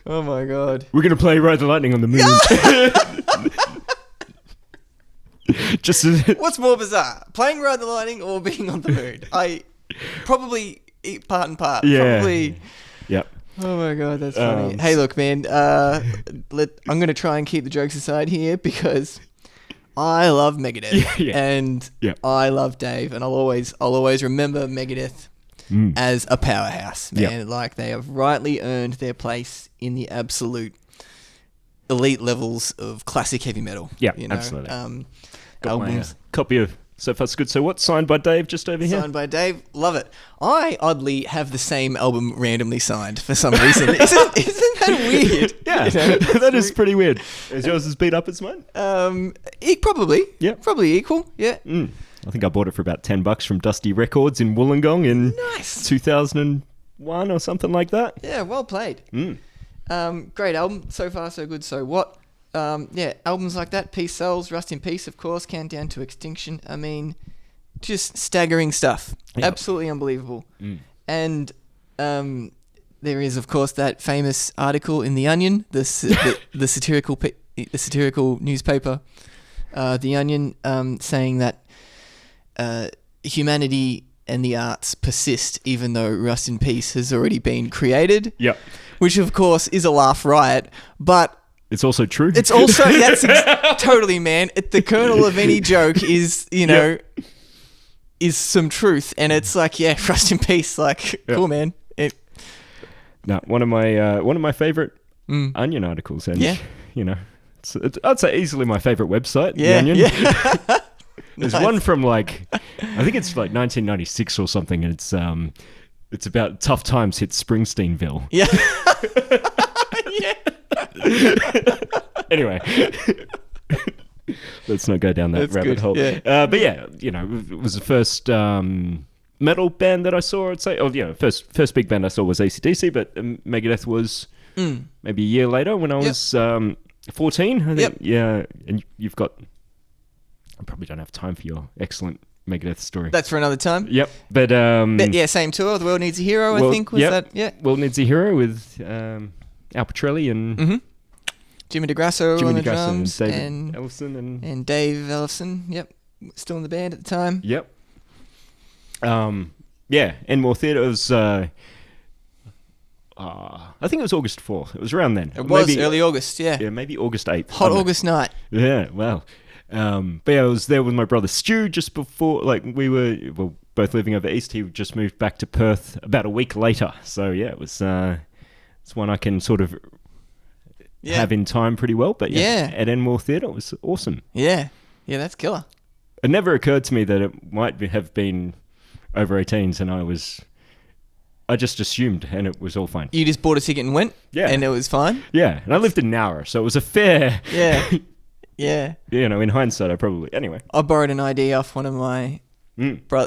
Oh my God. We're going to play Ride the Lightning on the moon. Just as, What's more bizarre? Playing Ride the Lightning or being on the moon? I probably eat part and part. Yeah. Probably. Yep. Oh my God, that's funny. Hey, look, man. I'm going to try and keep the jokes aside here because I love Megadeth Yeah. and Yeah. I love Dave, and I'll always remember Megadeth as a powerhouse, man. Yeah. Like they have rightly earned their place in the absolute elite levels of classic heavy metal. Yeah, you know? absolutely. Got my Albums copy of So Far So Good. So What? Signed by Dave just over here. signed by Dave, love it. I oddly have the same album randomly signed for some reason. Isn't that weird? Yeah, You know? that is pretty weird. Is yours as beat up as mine? Probably. Yeah. Probably equal. Yeah. I think I bought it for about $10 from Dusty Records in Wollongong in Nice. 2001 or something like that. Yeah. Well played. Great album. So Far So Good. So What? Yeah. Albums like that. Peace Sells. Rust in Peace, of course. Countdown to Extinction. I mean, just staggering stuff. Yeah. Absolutely unbelievable. And there is, of course, that famous article in The Onion, the satirical newspaper, The Onion, saying that humanity and the arts persist even though Rust in Peace has already been created. Yep. Which, of course, is a laugh riot, but It's also true. it's also totally, man. The kernel of any joke is, is some truth, and it's like, yeah, Rust in Peace, like, cool, man. No, one of my favorite Onion articles, and Yeah. I'd say easily my favorite website. Yeah, The Onion. yeah. There's Nice. one from I think it's like 1996 or something, and it's about tough times hit Springsteenville. Yeah. Yeah. Anyway, let's not go down that That's rabbit good, hole. yeah. But yeah, it was the first metal band that I saw. I'd say, first big band I saw was AC/DC, but Megadeth was maybe a year later when I was 14. I think. Yep. Yeah, and you've got. I probably don't have time for your excellent Megadeth story. That's for another time. Yep, but But yeah, same tour. The World Needs a Hero, I think, was that. Yeah. World Needs a Hero with Al Petrelli and Jimmy DeGrasso Jimmy on the DeGrasso drums. and David and Ellison and Dave Ellison. Yep. Still in the band at the time. Yep. Yeah, Enmore Theatre was. I think it was August 4th. It was around then. It was early August, yeah. Yeah, maybe August 8th. Hot August night. Yeah, well. But yeah, I was there with my brother Stu just before, we were both living over east. He just moved back to Perth about a week later. So yeah, it was. It's one I can sort of have in time pretty well. But yeah, at Enmore Theatre, it was awesome. Yeah. Yeah, that's killer. It never occurred to me that it might have been over 18s, and I just assumed, and it was all fine. You just bought a ticket and went? Yeah. And it was fine? Yeah, and I lived in Nowra, so it was a fair... Yeah. Yeah. In hindsight, I probably... Anyway. I borrowed an ID off one of my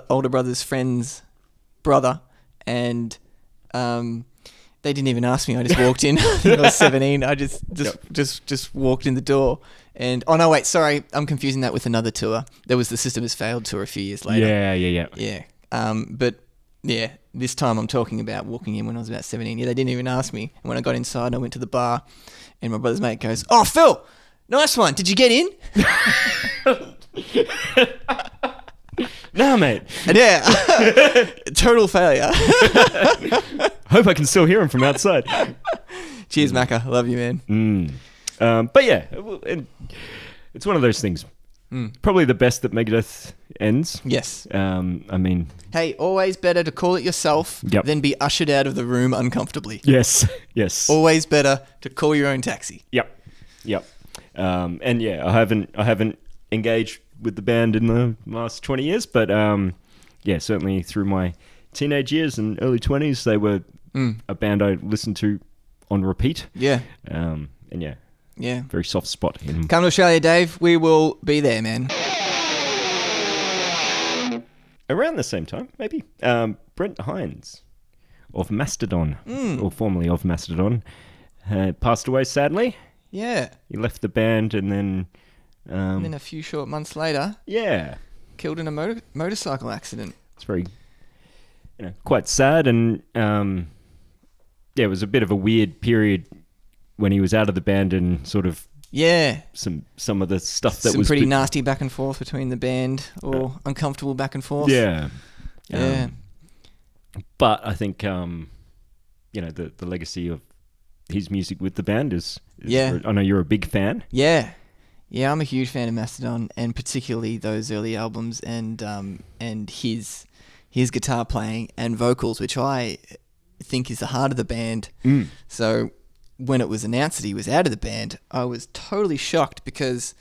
older brother's friend's brother, and they didn't even ask me. I just walked in. I think I was 17. I just walked in the door. And oh no, wait, sorry, I'm confusing that with another tour. There was the System Has Failed tour a few years later. Yeah. But yeah, this time I'm talking about walking in when I was about 17. Yeah, they didn't even ask me. And when I got inside, I went to the bar, and my brother's mate goes, "Oh, Phil, nice one. Did you get in?" Nah, mate. And yeah, total failure. Hope I can still hear him from outside. Cheers, Macca. Love you, man. But yeah, it's one of those things. Probably the best that Megadeth ends. Yes. I mean, Hey, always better to call it yourself Yep. than be ushered out of the room uncomfortably. yes, yes. Always better to call your own taxi. Yep, yep. And yeah, I haven't engaged with the band in the last 20 years, but yeah, certainly through my teenage years and early 20s, they were a band I listened to on repeat. Yeah. And yeah, Yeah. very soft spot in. Come to Australia, Dave. We will be there, man. Around the same time, maybe, Brent Hines of Mastodon, or formerly of Mastodon, passed away sadly. Yeah. He left the band and then, And then a few short months later, yeah, killed in a motorcycle accident. it's very, quite sad. And yeah, it was a bit of a weird period when he was out of the band and sort of Yeah. some of the stuff that Some was pretty nasty back and forth between the band, or uncomfortable back and forth. Yeah, Yeah. but I think the legacy of his music with the band is Yeah. I know you're a big fan. Yeah. Yeah, I'm a huge fan of Mastodon, and particularly those early albums, and his guitar playing and vocals, which I think is the heart of the band. So when it was announced that he was out of the band, I was totally shocked, because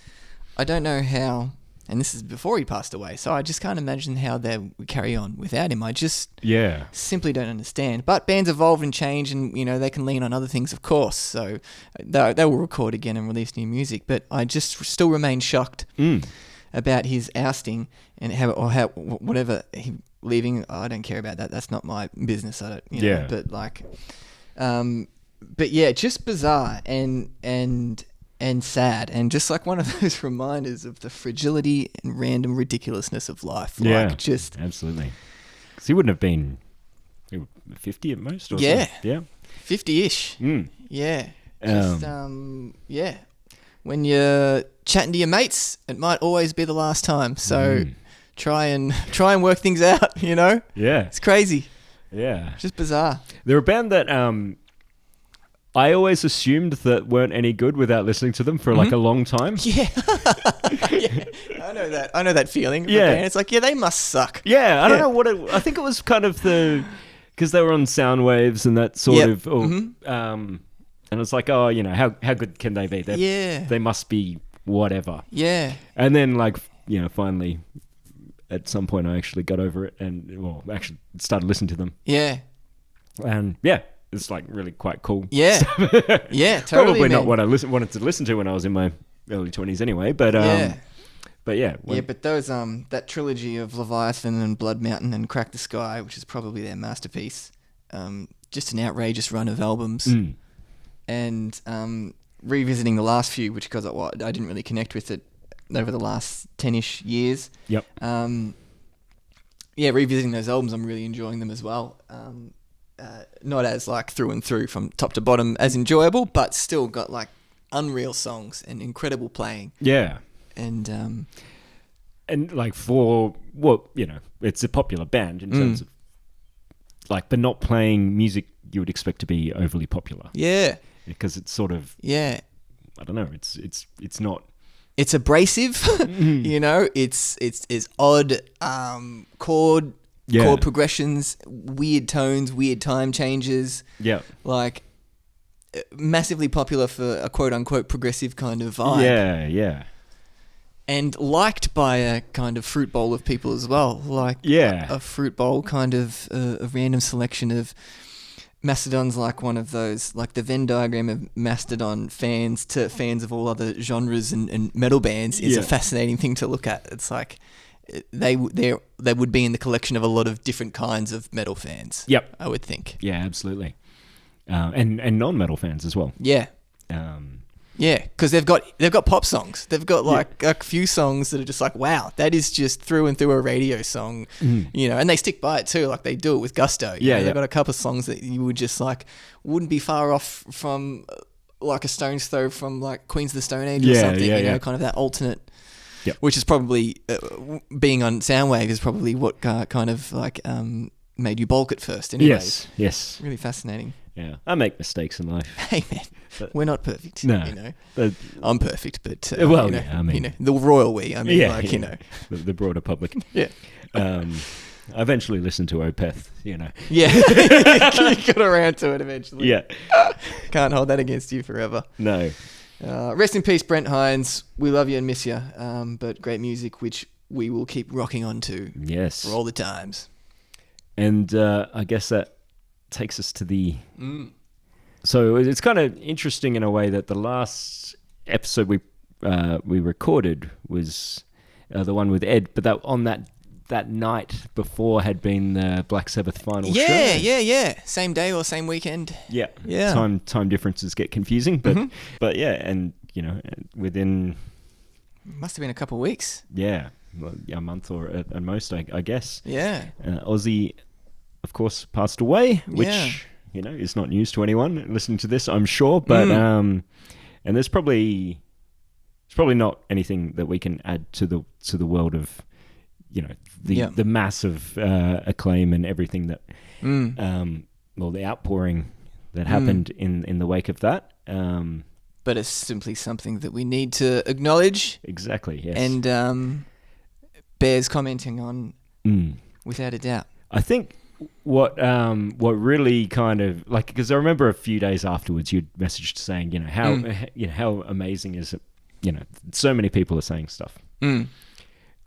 I don't know how, and this is before he passed away, so I just can't imagine how they would carry on without him. I just Yeah, simply don't understand. But bands evolve and change, and they can lean on other things, of course. So they will record again and release new music. But I just still remain shocked about his ousting and how whatever he leaving. I don't care about that. That's not my business. I don't. Yeah. But but yeah, just bizarre and sad, and just like one of those reminders of the fragility and random ridiculousness of life. yeah, Like, just absolutely. Because he wouldn't have been 50 at most, or Yeah. something. Yeah, 50-ish. Mm. Yeah. Just, yeah. When you're chatting to your mates, it might always be the last time. So try and work things out, Yeah, It's crazy. yeah. Just bizarre. They're a band that I always assumed that weren't any good without listening to them for like a long time. Yeah. Yeah. I know that. I know that feeling. Yeah. Okay. It's like, yeah, they must suck. Yeah, I don't know what I think it was kind of because they were on Soundwaves and that sort Yep. of, and it's like, oh, how good can they be? They must be whatever. Yeah. And then finally, at some point, I actually got over it and actually started listening to them. Yeah. And yeah, it's like really quite cool. Yeah. Yeah, totally, Probably not man. what I wanted to listen to when I was in my early 20s anyway, but Yeah. but yeah. Yeah, but those that trilogy of Leviathan and Blood Mountain and Crack the Sky, which is probably their masterpiece, just an outrageous run of albums. And revisiting the last few, which because I didn't really connect with it over the last 10-ish years. Yep. Yeah, revisiting those albums, I'm really enjoying them as well. Not as like through and through from top to bottom as enjoyable, but still got like unreal songs and incredible playing. Yeah. And like for it's a popular band in terms of but not playing music you would expect to be overly popular. yeah, Because it's sort of, yeah. I don't know, it's not. It's abrasive, it's odd chord progressions, weird tones, weird time changes. Yeah. Like massively popular for a quote unquote progressive kind of vibe. Yeah, yeah. And liked by a kind of fruit bowl of people as well. Like a fruit bowl kind of a random selection of Mastodon's like one of those, like the Venn diagram of Mastodon fans to fans of all other genres and metal bands is a fascinating thing to look at. It's like they would be in the collection of a lot of different kinds of metal fans. Yep. I would think. Yeah, absolutely. And non-metal fans as well. Yeah. Yeah, because they've got pop songs. They've got like a few songs that are just like, wow, that is just through and through a radio song, and they stick by it too. Like they do it with gusto. They've got a couple of songs that you would just like wouldn't be far off from like a stone's throw from like Queens of the Stone Age or something. Kind of that alternate. Yep. Which is probably being on Soundwave is probably what kind of like made you balk at first. Anyways. Yes. Really fascinating. Yeah, I make mistakes in life. Hey man, But- we're not perfect. No. You know, The, I'm perfect, but Well, you know, yeah, I mean- you know, the royal we. I mean, yeah, like yeah, you know, the broader public. yeah, I eventually listened to Opeth, you know. yeah. You got around to it eventually. Yeah. Can't hold that against you forever. No. Rest in peace, Brent Hines. We love you and miss you. But great music, which we will keep rocking on to Yes. for all the times. And I guess that takes us to the... So it's kind of interesting in a way that the last episode we recorded was the one with Ed, but that on that night before had been the Black Sabbath final show. Yeah. Same day or same weekend. Yeah. Yeah. Time differences get confusing, but yeah, and you know, within Must have been a couple of weeks. a month or at most, I guess. Yeah. Ozzy, of course, passed away, which Yeah. you know is not news to anyone listening to this, I'm sure. But and it's probably not anything that we can add to the world of, you know, the massive acclaim and everything that the outpouring that happened in the wake of that. But it's simply something that we need to acknowledge. Exactly. Yes. And bears commenting on without a doubt. I think what really kind of like, because I remember a few days afterwards you'd messaged saying, you know, how amazing is it, you know, so many people are saying stuff.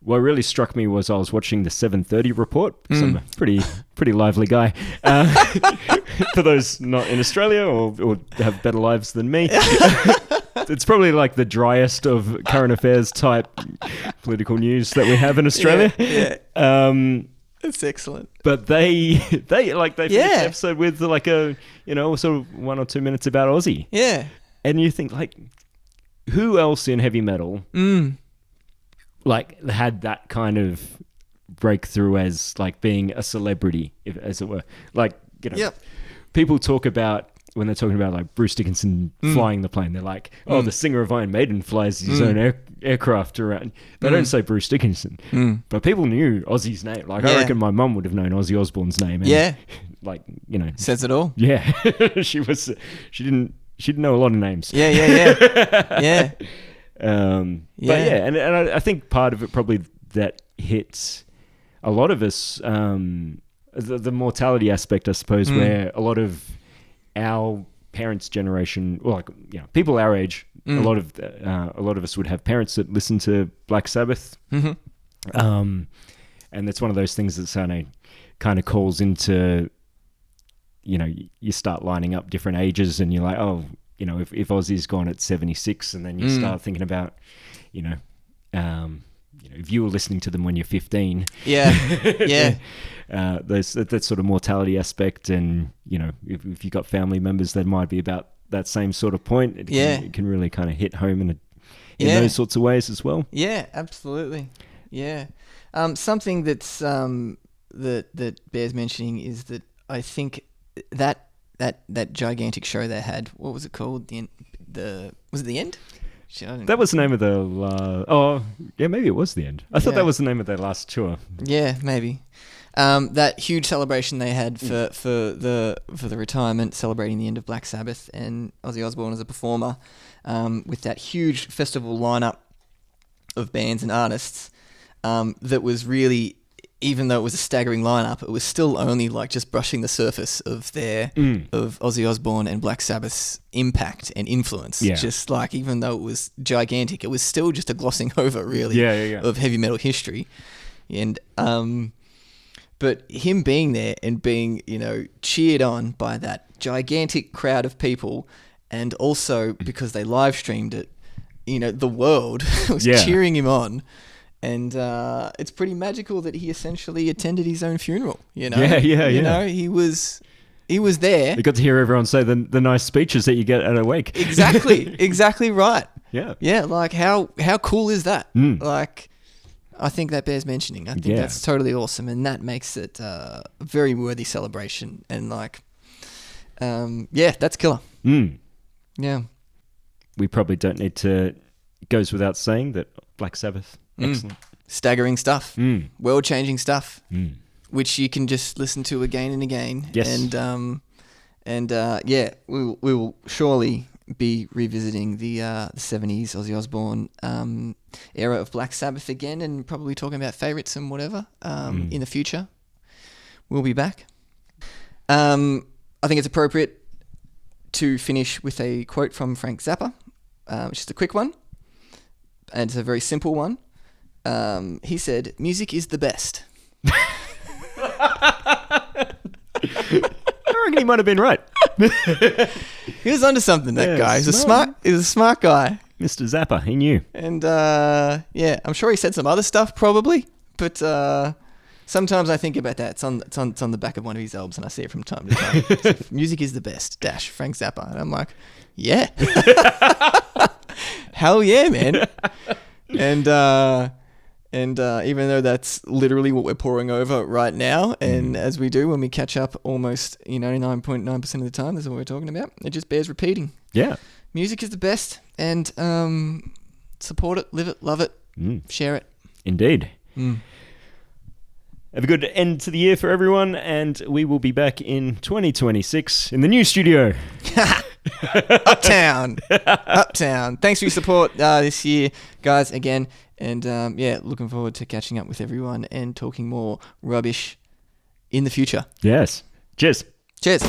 What really struck me was I was watching the 7:30 report because I'm a pretty lively guy. For those not in Australia or have better lives than me, it's probably like the driest of current affairs type political news that we have in Australia. Yeah. That's excellent. But they finished the Yeah. episode with like a, you know, sort of 1 or 2 minutes about Ozzy. Yeah. And you think, like, who else in heavy metal like had that kind of breakthrough as like being a celebrity, as it were? Like, you know, people talk about when they're talking about like Bruce Dickinson flying the plane, they're like, oh, the singer of Iron Maiden flies his own aircraft around. They don't say Bruce Dickinson, but people knew Ozzy's name. Like, I reckon my mum would have known Ozzy Osbourne's name. And, like, you know, Says it all. yeah, she didn't know a lot of names. Yeah. Yeah. But yeah, and I think part of it probably that hits a lot of us, the mortality aspect, I suppose, where a lot of our parents' generation, or like, you know, people our age, a lot of us would have parents that listen to Black Sabbath, and that's one of those things that kind of calls into, you know, you start lining up different ages, and you're like, oh, you know, if Ozzy's gone at 76, and then you start thinking about, you know, if you were listening to them when you're 15, Yeah. that sort of mortality aspect, and you know, if you got family members that might be about that same sort of point, it can really kind of hit home in those sorts of ways as well. Yeah, absolutely. Yeah. Something that's that bears mentioning is that I think that gigantic show they had, what was it called? Was it The End? Shit, I don't know. That was the name of the maybe it was The End. I thought that was the name of their last tour. Yeah, maybe. That huge celebration they had for the retirement, celebrating the end of Black Sabbath and Ozzy Osbourne as a performer, with that huge festival lineup of bands and artists, that was really, even though it was a staggering lineup, it was still only like just brushing the surface of of Ozzy Osbourne and Black Sabbath's impact and influence. Yeah. Just like, even though it was gigantic, it was still just a glossing over really of heavy metal history. And but him being there and being, you know, cheered on by that gigantic crowd of people, and also because they live streamed it, you know, the world was cheering him on. And it's pretty magical that he essentially attended his own funeral, you know? You know, he was there. You got to hear everyone say the nice speeches that you get at a wake. Exactly right. Yeah. Yeah, like how cool is that? Like, I think that bears mentioning. I think that's totally awesome, and that makes it a very worthy celebration. And like, that's killer. Yeah. We probably don't need to, it goes without saying that Black Sabbath, excellent. Staggering stuff. World-changing stuff. Which you can just listen to again and again. Yes. And yeah, we will surely be revisiting the 70s Ozzy Osbourne era of Black Sabbath again, and probably talking about favourites and whatever in the future. We'll be back. I think it's appropriate to finish with a quote from Frank Zappa, which is a quick one, and it's a very simple one. He said, "Music is the best." I reckon he might have been right. He was onto something, that guy. He's a smart guy. Mr. Zappa, he knew. And yeah, I'm sure he said some other stuff probably, but sometimes I think about that. It's on the back of one of his albums, and I see it from time to time. Like, "Music is the best, Frank Zappa." And I'm like, yeah. Hell yeah, man. And even though that's literally what we're pouring over right now, and as we do when we catch up almost 99.9% of the time, that's what we're talking about. It just bears repeating. Yeah. Music is the best, and support it, live it, love it, share it. Indeed. Have a good end to the year for everyone, and we will be back in 2026 in the new studio. Uptown. Thanks for your support this year, guys, again. And yeah, looking forward to catching up with everyone and talking more rubbish in the future. Yes. Cheers. Cheers.